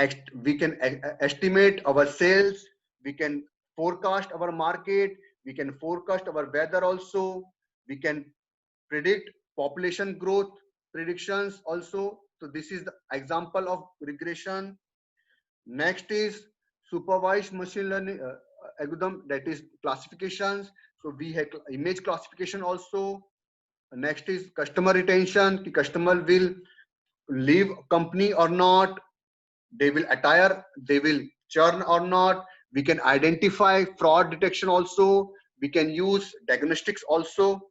estimate our sales, we can forecast our market, we can forecast our weather also, we can predict population growth predictions also. So this is the example of regression. Next is supervised machine learning algorithm, that is classifications. So we have image classification also. Next is customer retention. The customer will leave company or not, they will attire, they will churn or not. We can identify fraud detection also. We can use diagnostics also.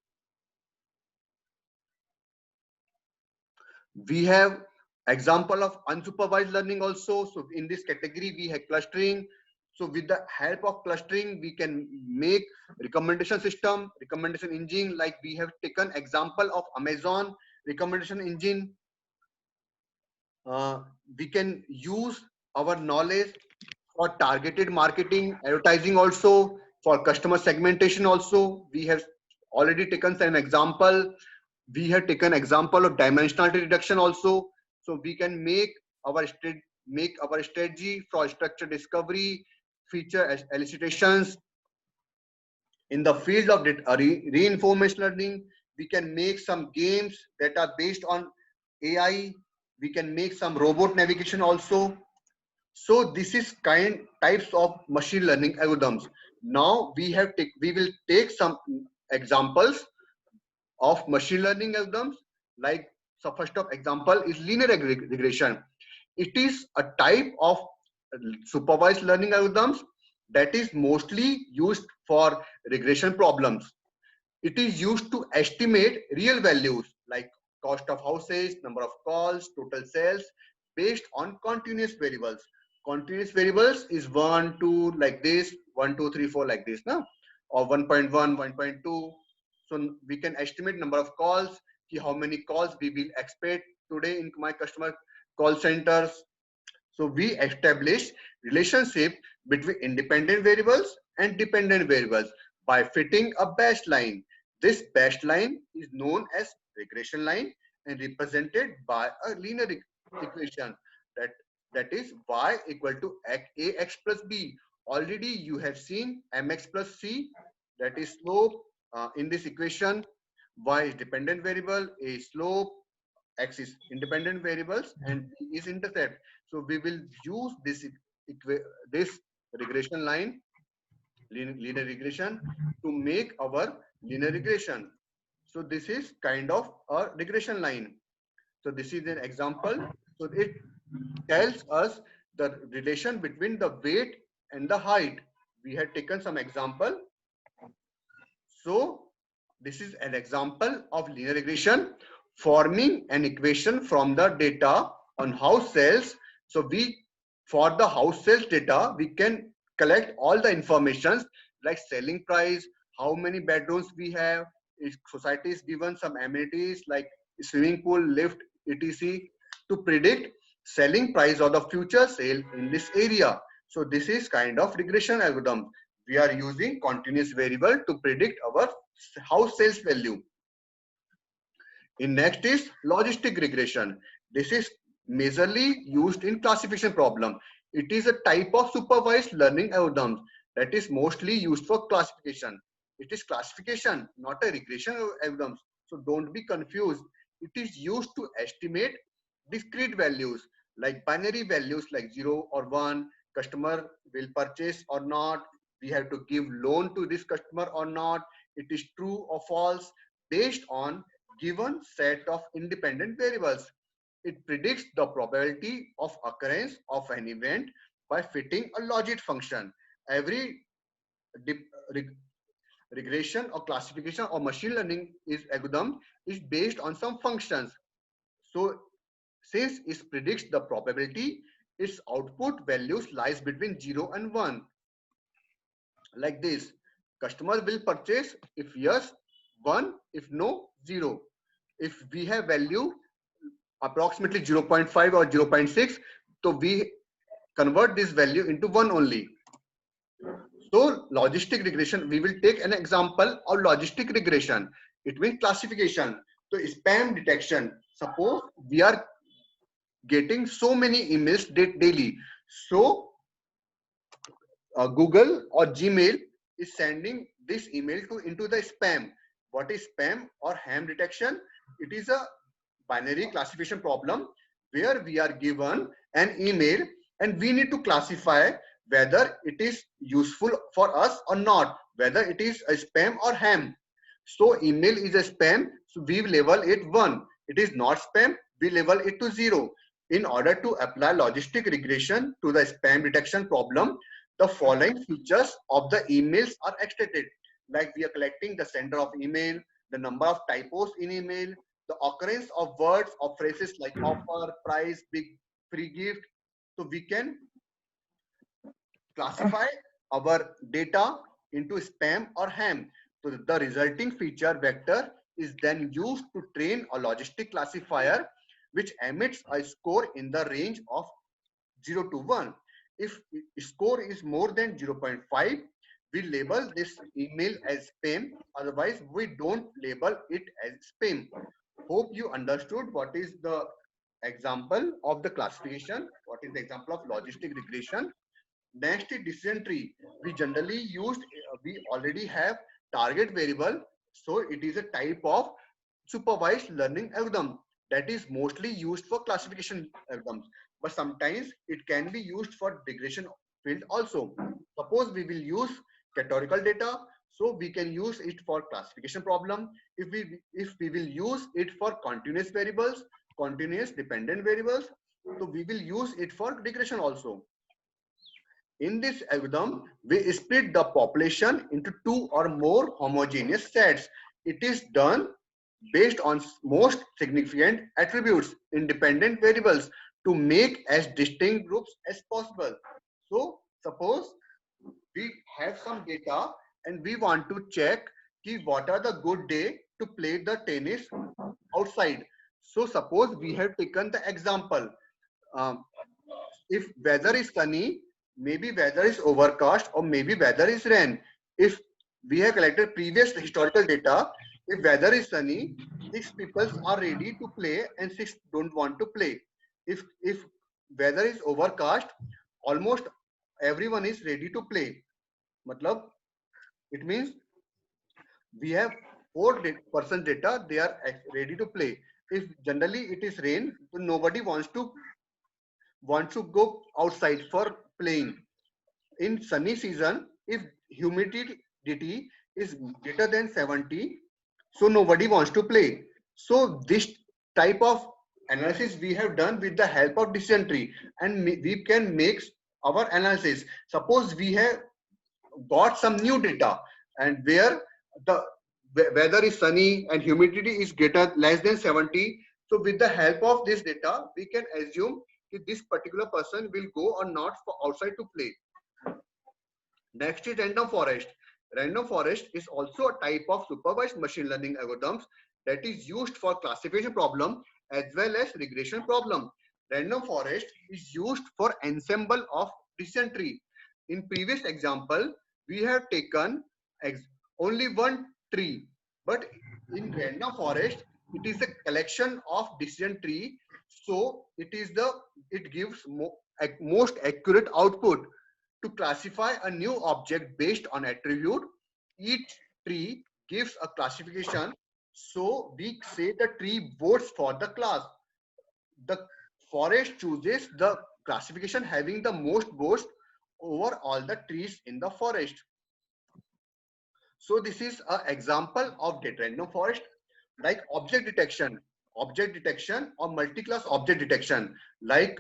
We have example of unsupervised learning also. So in this category we have clustering. So with the help of clustering we can make recommendation system, recommendation engine, like we have taken example of Amazon recommendation engine. We can use our knowledge for targeted marketing, advertising also, for customer segmentation also. We have already taken some example. We have taken example of dimensionality reduction also. So we can make our strategy for structure discovery, feature elicitations. In the field of reinforcement learning, we can make some games that are based on AI. We can make some robot navigation also. So this is types of machine learning algorithms. Now we will take some examples of machine learning algorithms. Like, so first of example is linear regression. It is a type of supervised learning algorithms that is mostly used for regression problems. It is used to estimate real values like cost of houses, number of calls, total sales, based on continuous variables. Continuous variables is 1, 2 like this, 1, 2, 3, 4 like this, no? Or 1.1, 1.2. So we can estimate number of calls, how many calls we will expect today in my customer call centers. So we establish relationship between independent variables and dependent variables by fitting a baseline. This baseline is known as regression line and represented by a linear equation that is y equal to ax plus b. Already you have seen mx plus c, that is slope. In this equation, y is dependent variable, a is slope, x is independent variables, and b is intercept. So we will use this regression line, linear regression, to make our linear regression. So this is kind of a regression line. So this is an example. So it tells us the relation between the weight and the height. We have taken some example. So this is an example of linear regression, forming an equation from the data on house sales. So for the house sales data, we can collect all the informations like selling price, how many bedrooms we have, if society is given some amenities like swimming pool, lift, etc., to predict selling price or the future sale in this area. So this is kind of regression algorithm. We are using continuous variable to predict our house sales value. In next is logistic regression. This is majorly used in classification problem. It is a type of supervised learning algorithm that is mostly used for classification. It is classification, not a regression algorithm. So don't be confused. It is used to estimate discrete values like binary values like 0 or 1, customer will purchase or not. we have to give loan to this customer or not, it is true or false based on given set of independent variables. It predicts the probability of occurrence of an event by fitting a logit function. Every regression or classification or machine learning is algorithm is based on some functions. So since it predicts the probability, its output values lies between 0 and 1. Like this, customer will purchase if yes, 1, if no, 0. If we have value approximately 0.5 or 0.6, so we convert this value into 1 only. So logistic regression, we will take an example of logistic regression. It means classification. So spam detection. Suppose we are getting so many emails daily. So Google or Gmail is sending this email into the spam. What is spam or ham detection? It is a binary classification problem where we are given an email and we need to classify whether it is useful for us or not, whether it is a spam or ham. So email is a spam, so we label it 1. It is not spam, we label it to 0. In order to apply logistic regression to the spam detection problem, the following features of the emails are extracted. Like we are collecting the sender of email, the number of typos in email, the occurrence of words or phrases like offer, price, big, free gift. So we can classify our data into spam or ham. So the resulting feature vector is then used to train a logistic classifier which emits a score in the range of 0 to 1. If score is more than 0.5, we label this email as spam. Otherwise, we don't label it as spam. Hope you understood what is the example of the classification, what is the example of logistic regression. Next is decision tree. We generally used, we already have target variable. So it is a type of supervised learning algorithm that is mostly used for classification algorithms. But sometimes it can be used for regression field also. Suppose we will use categorical data, so we can use it for classification problem. If we will use it for continuous variables, continuous dependent variables, so we will use it for regression also. In this algorithm, we split the population into 2 or more homogeneous sets. It is done based on most significant attributes, independent variables, to make as distinct groups as possible. So suppose we have some data and we want to check what are the good day to play the tennis outside. So suppose we have taken the example, if weather is sunny, maybe weather is overcast, or maybe weather is rain. If we have collected previous historical data, if weather is sunny, 6 people are ready to play and 6 don't want to play. If weather is overcast, almost everyone is ready to play. Matlab, it means we have 4% data, they are ready to play. If generally it is rain, so nobody wants to go outside for playing. In sunny season, if humidity is greater than 70, so nobody wants to play. So this type of analysis we have done with the help of decision tree, and we can make our analysis. Suppose we have got some new data and where the weather is sunny and humidity is less than 70. So with the help of this data, we can assume that this particular person will go or not for outside to play. Next is random forest. Random forest is also a type of supervised machine learning algorithms that is used for classification problem as well as regression problem. Random forest is used for ensemble of decision tree. In previous example, we have taken only one tree, but in random forest, it is a collection of decision tree. So it gives most accurate output. To classify a new object based on attribute, each tree gives a classification. So we say the tree votes for the class. The forest chooses the classification having the most votes over all the trees in the forest. So this is an example of data random forest, like object detection or multi-class object detection, like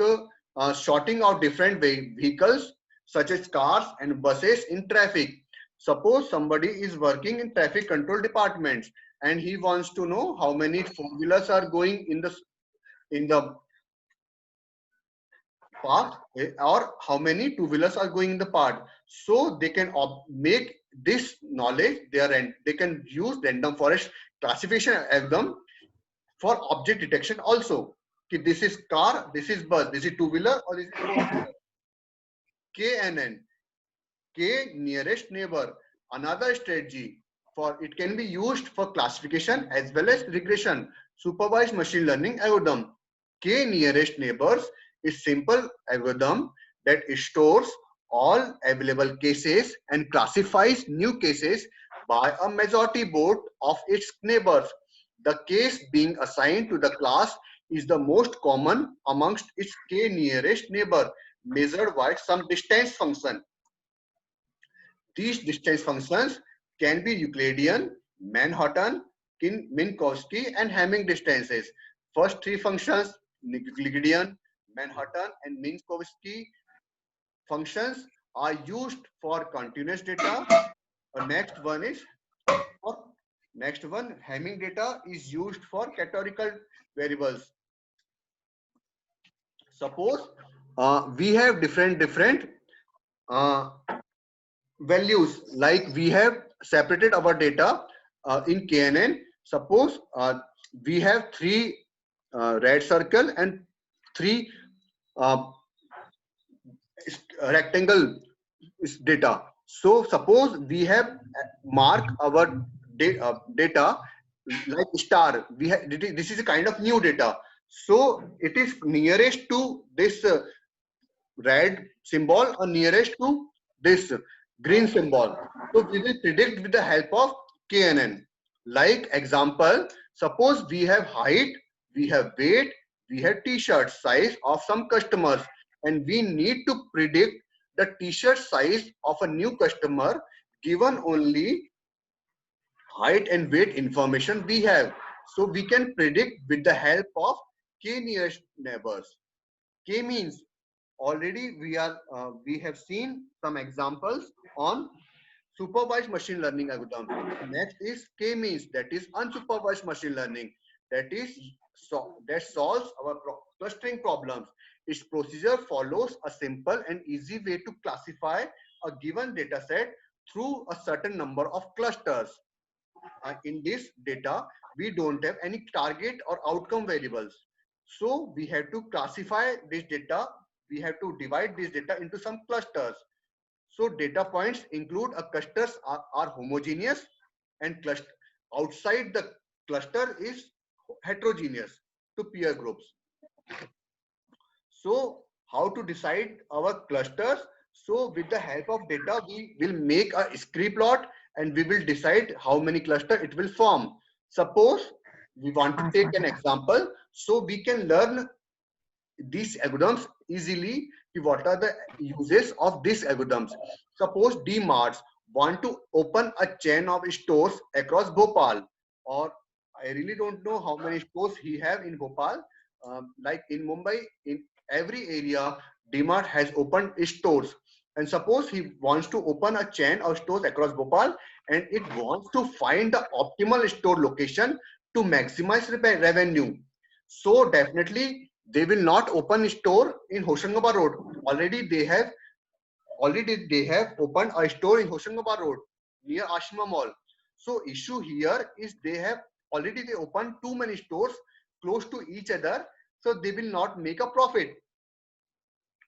sorting out different vehicles such as cars and buses in traffic. Suppose somebody is working in traffic control departments and he wants to know how many four-wheelers are going in the path, or how many two-wheelers are going in the path. So they can make this knowledge there, and they can use random forest classification algorithm for object detection also. Okay, this is car, this is bus, this is two-wheeler, or this is four-wheeler. KNN, K nearest neighbor. Another strategy for it can be used for classification as well as regression. Supervised machine learning algorithm. K nearest neighbors is simple algorithm that stores all available cases and classifies new cases by a majority vote of its neighbors. The case being assigned to the class is the most common amongst its K nearest neighbor, measured by some distance function. These distance functions can be Euclidean, Manhattan, Minkowski, and Hamming distances. First three functions, Euclidean, Manhattan, and Minkowski functions, are used for continuous data. Next one is for next one, Hamming data is used for categorical variables. Suppose we have different uh, values, like we have separated our data in KNN. Suppose we have three red circle and three uh, rectangle data. So suppose we have mark our data like star. We have this is a kind of new data. So it is nearest to this red symbol or nearest to this green symbol. So we will predict with the help of KNN. Like example, suppose we have height, we have weight, we have t-shirt size of some customers, and we need to predict the t-shirt size of a new customer given only height and weight information we have. So we can predict with the help of K nearest neighbors. K means already we have seen some examples on supervised machine learning algorithm. Next is K means, that is unsupervised machine learning, that is that solves our clustering problems. Its procedure follows a simple and easy way to classify a given data set through a certain number of clusters. In this data, we don't have any target or outcome variables. So we have to classify this data. We have to divide this data into some clusters. So data points include a clusters are homogeneous, and cluster outside the cluster is heterogeneous to peer groups. So how to decide our clusters? So with the help of data, we will make a scree plot and we will decide how many clusters it will form. Suppose we want to take an example, so we can learn these algorithms easily. What are the uses of these algorithms? Suppose DMarts want to open a chain of stores across Bhopal, or I really don't know how many stores he have in Bhopal. Like in Mumbai, in every area, DMart has opened stores. And suppose he wants to open a chain of stores across Bhopal, and it wants to find the optimal store location to maximize revenue. So definitely they will not open a store in Hoshangabad Road. Already they have opened a store in Hoshangabad Road near Ashima Mall. So issue here is they opened too many stores close to each other, so they will not make a profit.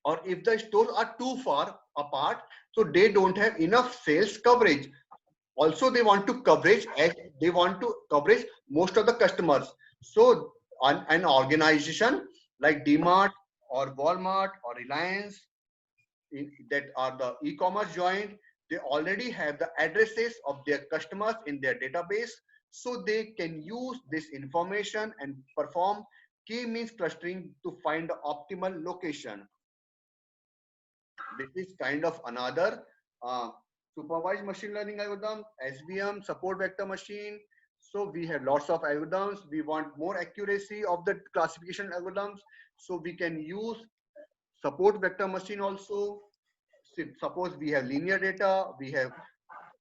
Or if the stores are too far apart, so they don't have enough sales coverage. Also they want to coverage most of the customers. So an organization like DMart or Walmart or Reliance, that are the e-commerce joint, they already have the addresses of their customers in their database, so they can use this information and perform k-means clustering to find the optimal location. This is kind of another supervised machine learning algorithm, SVM, support vector machine. So we have lots of algorithms. We want more accuracy of the classification algorithms. So we can use support vector machine also. Suppose we have linear data, we have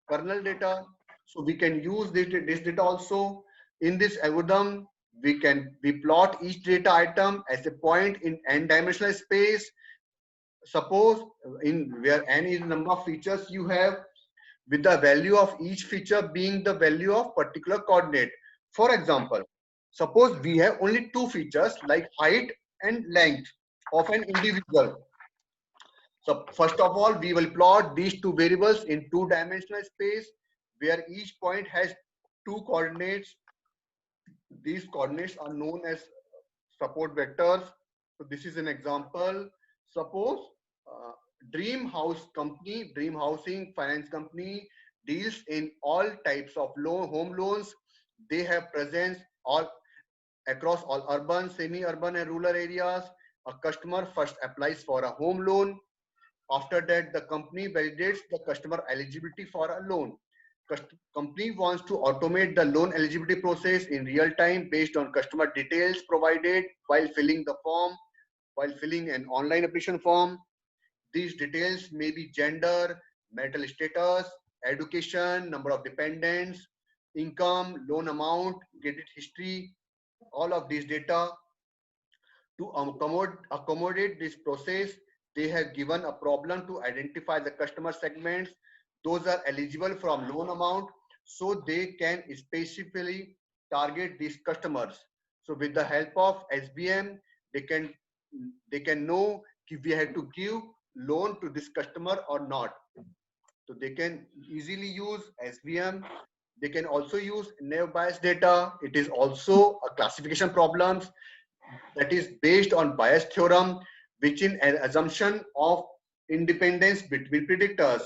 kernel data. So we can use this data also. In this algorithm, we plot each data item as a point in n-dimensional space. Suppose in where n is the number of features you have, with the value of each feature being the value of particular coordinate. For example, suppose we have only two features like height and length of an individual. So first of all, we will plot these two variables in two-dimensional space where each point has two coordinates. These coordinates are known as support vectors. So this is an example. Suppose uh, Dream House Company, Dream Housing Finance Company deals in all types of home loans. They have presence all across all urban, semi-urban and rural areas. A customer first applies for a home loan. After that, the company validates the customer eligibility for a loan. Company wants to automate the loan eligibility process in real time based on customer details provided while filling the form, while filling an online application form. These details may be gender, marital status, education, number of dependents, income, loan amount, credit history, all of these data. To accommodate this process, they have given a problem to identify the customer segments. Those are eligible from loan amount, so they can specifically target these customers. So with the help of SBM, they can know if we have to give loan to this customer or not. So they can easily use SVM. They can also use naive Bayes data. It is also a classification problems that is based on Bayes theorem, which in an assumption of independence between predictors.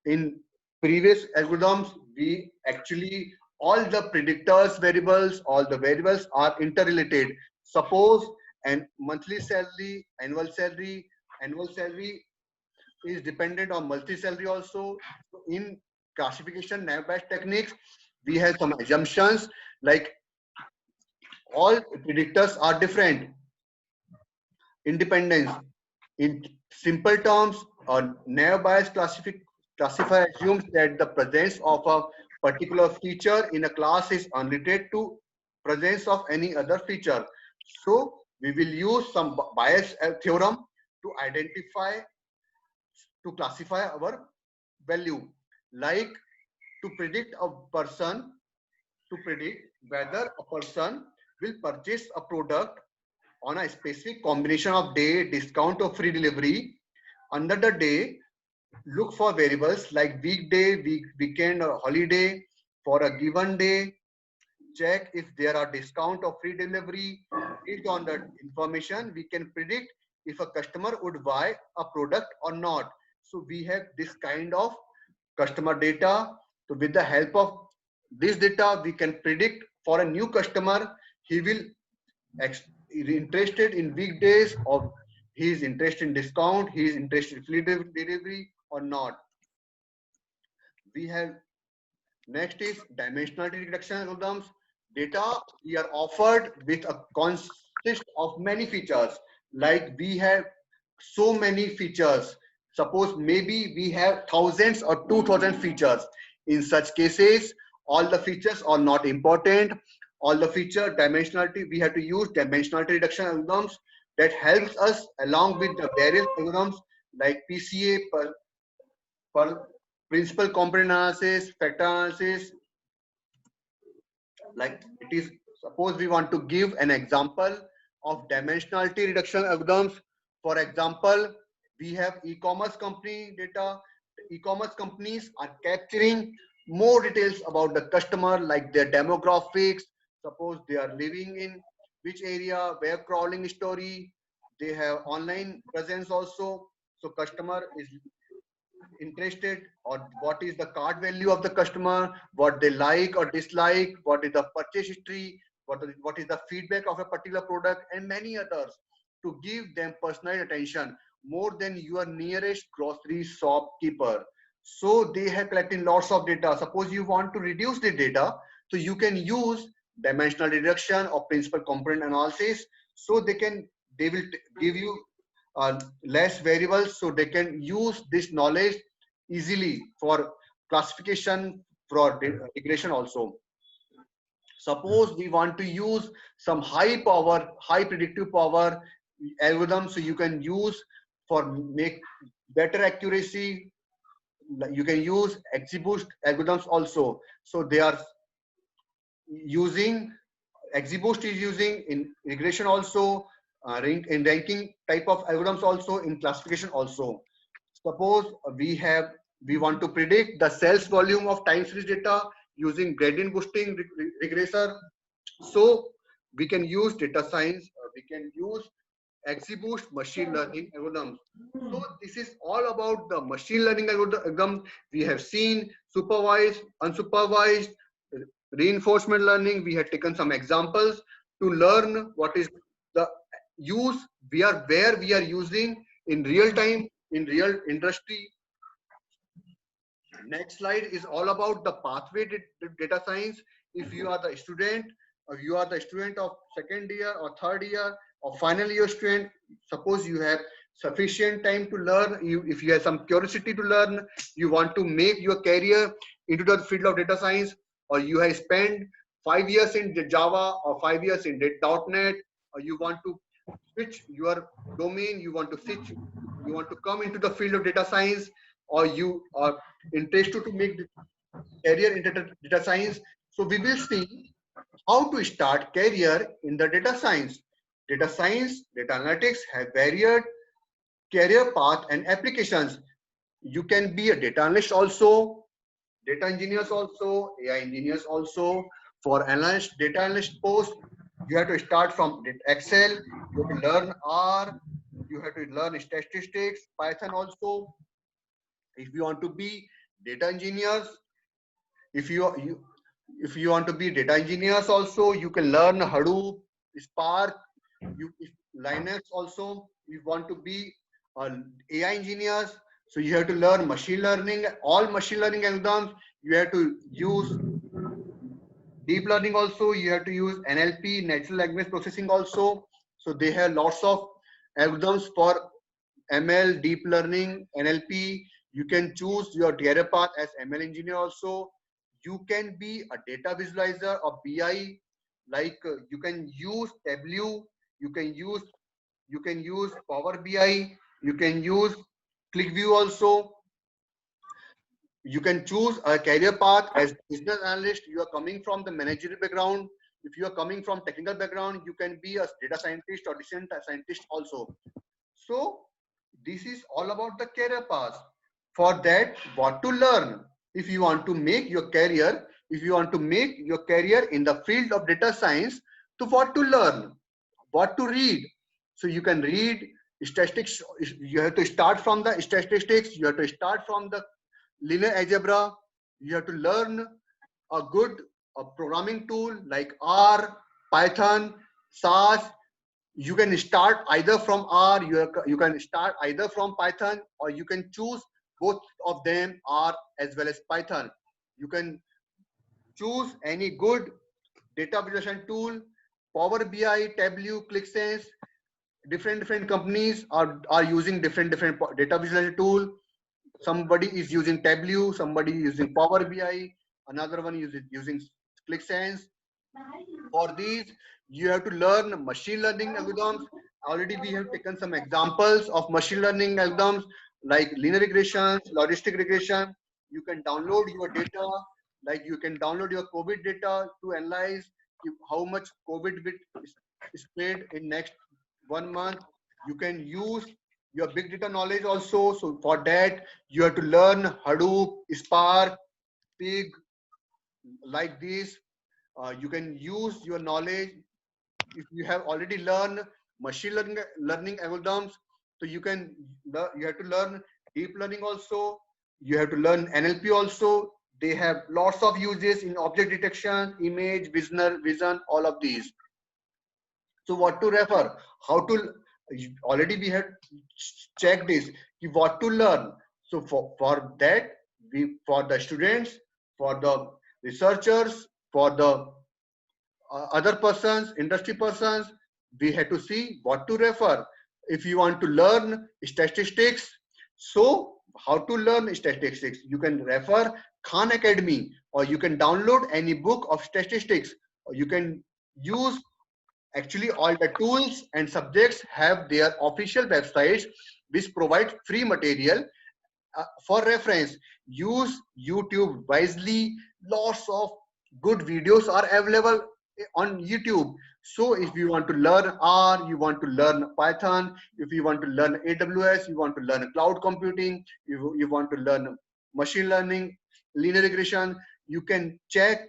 In previous algorithms, we actually all the predictors variables, all the variables are interrelated. Suppose an monthly salary, annual salary is dependent on multi-salary also. So in classification naive techniques, we have some assumptions like all predictors are different. Independence. In simple terms, a naive Bayes classifier assumes that the presence of a particular feature in a class is unrelated to presence of any other feature. So we will use some Bayes theorem to identify, to classify our value, like to predict a person, to predict whether a person will purchase a product on a specific combination of day, discount or free delivery. Under the day, look for variables like weekday, weekend or holiday. For a given day, check if there are discount or free delivery. Based on that information, we can predict if a customer would buy a product or not. So we have this kind of customer data. So with the help of this data, we can predict for a new customer, he will is interested in weekdays or he is interested in discount, he is interested in free delivery or not. We have next is dimensionality reduction algorithms. Data we are offered with a consist of many features. Like we have so many features. Suppose maybe we have thousands or 2,000 features. In such cases, all the features are not important. All the feature dimensionality, we have to use dimensionality reduction algorithms that helps us along with the various algorithms like PCA, per principal component analysis, factor analysis. Like it is, suppose we want to give an example of dimensionality reduction algorithms. For example, we have e-commerce company data. E-commerce companies are capturing more details about the customer, like their demographics. Suppose they are living in which area, where crawling history. They have online presence also. So customer is interested, or what is the card value of the customer, what they like or dislike, what is the purchase history, what is the feedback of a particular product, and many others, to give them personal attention more than your nearest grocery shopkeeper. So they have collected lots of data. Suppose you want to reduce the data, so you can use dimensional reduction or principal component analysis. So they will give you less variables, so they can use this knowledge easily for classification, for regression also. Suppose we want to use some high power, high predictive power algorithm, so you can use for make better accuracy. You can use XGBoost algorithms also. So they are using, XGBoost is using in regression also, in ranking type of algorithms also, in classification also. Suppose we want to predict the cells volume of time series data using gradient boosting regressor. So we can use data science, we can use XGBoost machine learning algorithms. So this is all about the machine learning algorithm. We have seen supervised, unsupervised, reinforcement learning. We have taken some examples to learn what is the use where we are using in real time, in real industry. Next slide is all about the pathway data science. If you are the student, or you are the student of second year or third year or final year student, suppose you have sufficient time to learn, if you have some curiosity to learn, you want to make your career into the field of data science, or you have spent 5 years in Java or 5 years in .NET, or you want to switch your domain, you want to come into the field of data science, or you are interested to make the career in data science. So we will see how to start career in the data science. Data science, data analytics have varied career path and applications. You can be a data analyst also, data engineers also, AI engineers also. For analyst, data analyst post, you have to start from Excel, you have to learn R, you have to learn statistics, Python also. If you want to be data engineers, if you want to be data engineers also, you can learn Hadoop, Spark, Linux also. You want to be AI engineers, so you have to learn machine learning, all machine learning algorithms. You have to use deep learning also. You have to use NLP, natural language processing also. So they have lots of algorithms for ML, deep learning, NLP. You can choose your career path as ML engineer also. You can be a data visualizer or BI, like you can use Tableau, you can use Power BI, you can use ClickView also. You can choose a career path as business analyst. You are coming from the managerial background. If you are coming from technical background, you can be a data scientist or data scientist also. So this is all about the career path. For that, what to learn? If you want to make your career, if you want to make your career in the field of data science, so what to learn? What to read? So you can read statistics. You have to start from the statistics. You have to start from the linear algebra. You have to learn a good programming tool like R, Python, SAS. You can start either from R, you can start either from Python, or you can choose both of them, R as well as Python. You can choose any good data visualization tool, Power BI, Tableau, ClickSense. Different companies are using different data visualization tool. Somebody is using Tableau, somebody is using Power BI, another one is using ClickSense. For these, you have to learn machine learning algorithms. Already we have taken some examples of machine learning algorithms like linear regression, logistic regression. You can download your data, like you can download your COVID data to analyze how much COVID bit is spread in next 1 month. You can use your big data knowledge also. So for that, you have to learn Hadoop, Spark, Pig, like this. You can use your knowledge. If you have already learned machine learning algorithms, so you have to learn deep learning also. You have to learn NLP also. They have lots of uses in object detection, image, vision, all of these. So what to refer? How to? Already we had checked this. What to learn? So for that, for the students, for the researchers, for the other persons, industry persons, we have to see what to refer. If you want to learn statistics, so how to learn statistics? You can refer Khan Academy, or you can download any book of statistics, or you can use, actually all the tools and subjects have their official websites which provide free material for reference. Use YouTube wisely. Lots of good videos are available on YouTube. So if you want to learn R, you want to learn Python, if you want to learn AWS, you want to learn cloud computing, you want to learn machine learning, linear regression, you can check.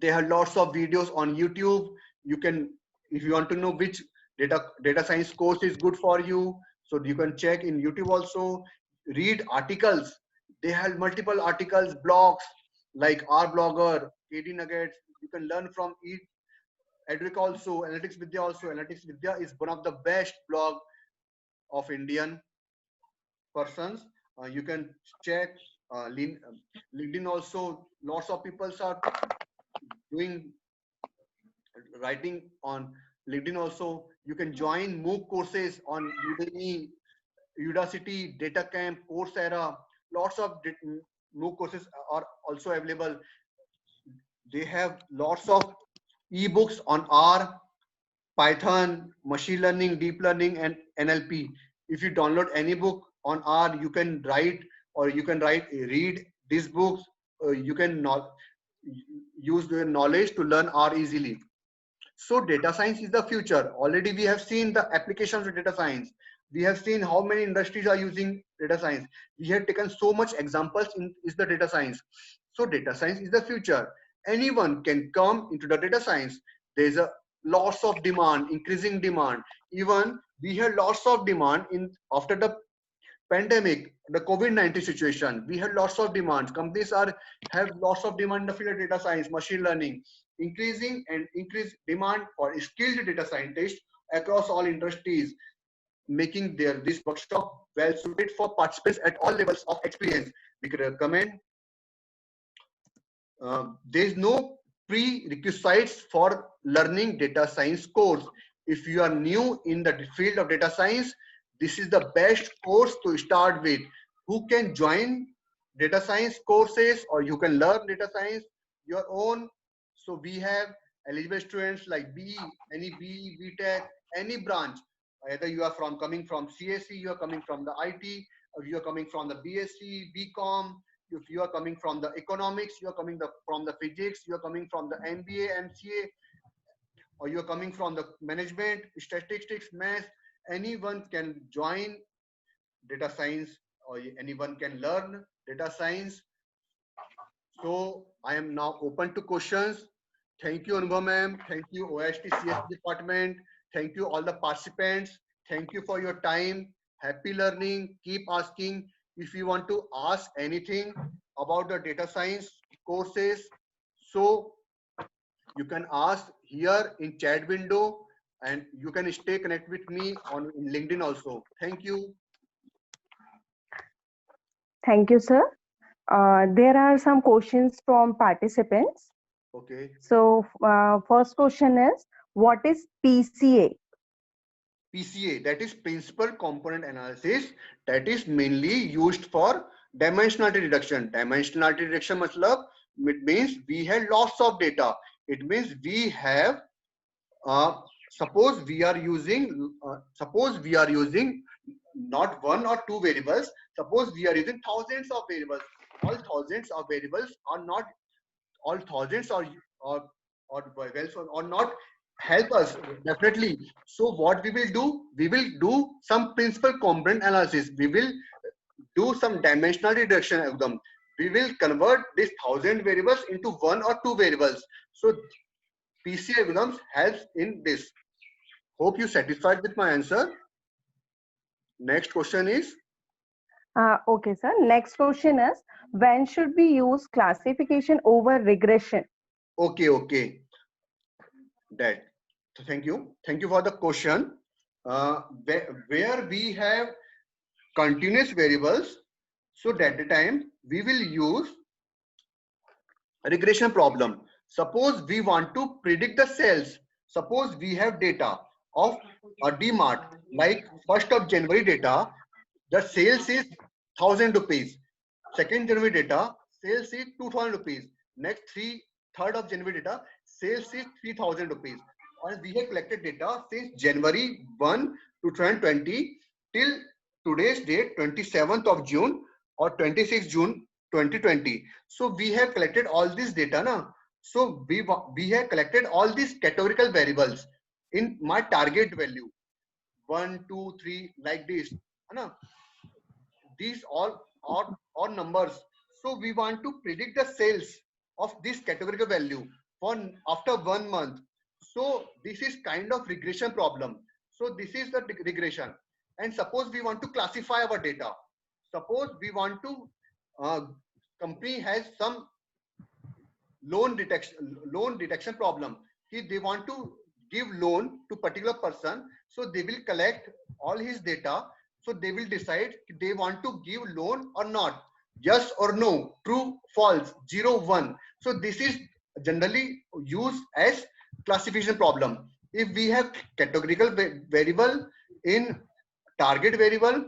There are lots of videos on YouTube. You can, if you want to know which data science course is good for you, so you can check in YouTube also. Read articles. They have multiple articles, blogs like R Blogger, KD Nuggets. You can learn from Edric also, Analytics Vidya also. Analytics Vidya is one of the best blog of Indian persons. You can check LinkedIn also. Lots of people are doing writing on LinkedIn also. You can join MOOC courses on Udemy, Udacity, DataCamp, Coursera. Lots of MOOC courses are also available. They have lots of ebooks on R, Python, machine learning, deep learning, and NLP. If you download any book on R, you can write, or you can read these books. You can not use their knowledge to learn R easily. So data science is the future. Already we have seen the applications of data science. We have seen how many industries are using data science. We have taken so much examples in is the data science. So data science is the future. Anyone can come into the data science. There is a lots of demand, increasing demand. Even we had lots of demand in after the pandemic, the COVID-19 situation. We had lots of demands. Companies have lots of demand in the field of data science, machine learning, increasing and increased demand for skilled data scientists across all industries, making this workshop well suited for participants at all levels of experience. We could recommend. There is no prerequisites for learning data science course. If you are new in the field of data science, this is the best course to start with. Who can join data science courses, or you can learn data science your own. So we have eligible students like BE, any BE, BTech, any branch. Either you are coming from CSE, you are coming from the IT, or you are coming from the BSc, BCom. If you are coming from the economics, you are coming from the physics, you are coming from the MBA, MCA, or you are coming from the management, statistics, math. Anyone can join data science, or anyone can learn data science. So I am now open to questions. Thank you, Anubhav ma'am. Thank you, OST CS department. Thank you, all the participants. Thank you for your time. Happy learning. Keep asking. If you want to ask anything about the data science courses, so you can ask here in chat window, and you can stay connected with me on LinkedIn also. Thank you. Thank you, sir. There are some questions from participants. Okay. So first question is, what is PCA? PCA, that is principal component analysis. That is mainly used for dimensionality reduction. Dimensionality reduction matlab, it means we have lots of data. It means we have suppose we are using not one or two variables. Suppose we are using thousands of variables. All thousands of variables are not all thousands or not help us definitely. So what we will do some principal component analysis. We will do some dimensional reduction of them. We will convert these 1000 variables into one or two variables. So PCA algorithms helps in this. Hope you satisfied with my answer. Next question is. Okay, sir. Next question is, when should we use classification over regression? Okay. That. So thank you for the question. Where we have continuous variables, So at the time we will use regression problem. Suppose we want to predict the sales. Suppose we have data of a DMart, like 1st of January data, the sales is 1000 rupees. 2nd January data, sales is 2000 rupees. Next 3rd of January data, sales is 3000 rupees. And we have collected data since January 1 to 2020 till today's date, 27th of June or 26th June 2020. So we have collected all this data now. So we have collected all these categorical variables in my target value 1 2 3 like this, na? These all numbers. So we want to predict the sales of this categorical value for after 1 month. So this is kind of regression problem. So this is the regression. And suppose we want to classify our data. Suppose we want to company has some loan detection problem. They want to give loan to particular person, so they will collect all his data. So they will decide if they want to give loan or not, yes or no, true, false, 0, 1. So this is generally used as classification problem. If we have categorical variable in target variable,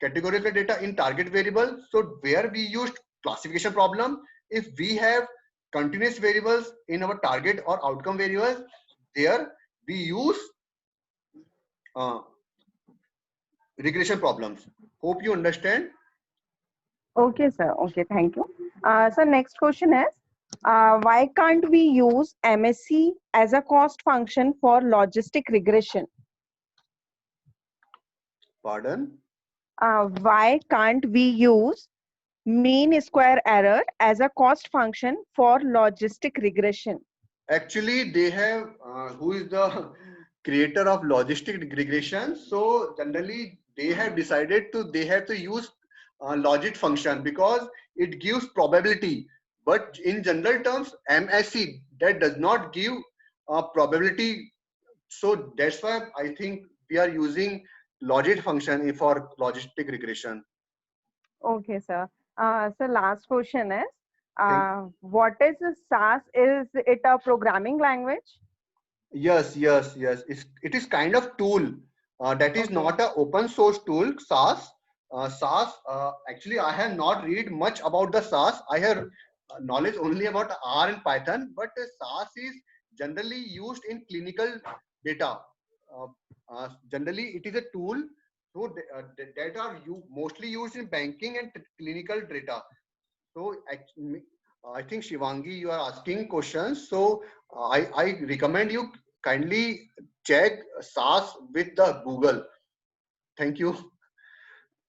categorical data in target variable, so where we used classification problem. If we have continuous variables in our target or outcome variables, there we use regression problems. Hope you understand. Okay, sir. Okay, thank you. So next question is, why can't we use MSE as a cost function for logistic regression? Pardon? Why can't we use mean square error as a cost function for logistic regression? Actually, they have who is the creator of logistic regression. So generally, they have decided to they have to use logit function because it gives probability. But in general terms, MSE that does not give probability. So that's why I think we are using logit function for logistic regression. Okay, sir. So last question is, Thank what is a SAS? Is it a programming language? Yes, yes, yes. It is kind of tool that is Okay. not a open source tool, SAS. SAS, actually, I have not read much about the SAS. I have knowledge only about R and Python, but SAS is generally used in clinical data. Uh, Generally, it is a tool so that are mostly used in banking and clinical data. So I think Shivangi, you are asking questions. So I recommend you kindly check SAS with the Google. Thank you.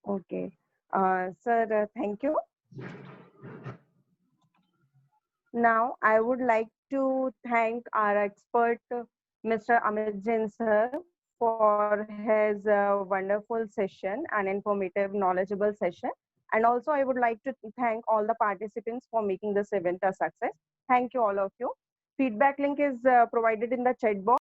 Okay. Sir, thank you. Now, I would like to thank our expert, Mr. Amit Jain sir, for his wonderful session and informative, knowledgeable session. And also, I would like to thank all the participants for making this event a success. Thank you, all of you. Feedback link is provided in the chat box.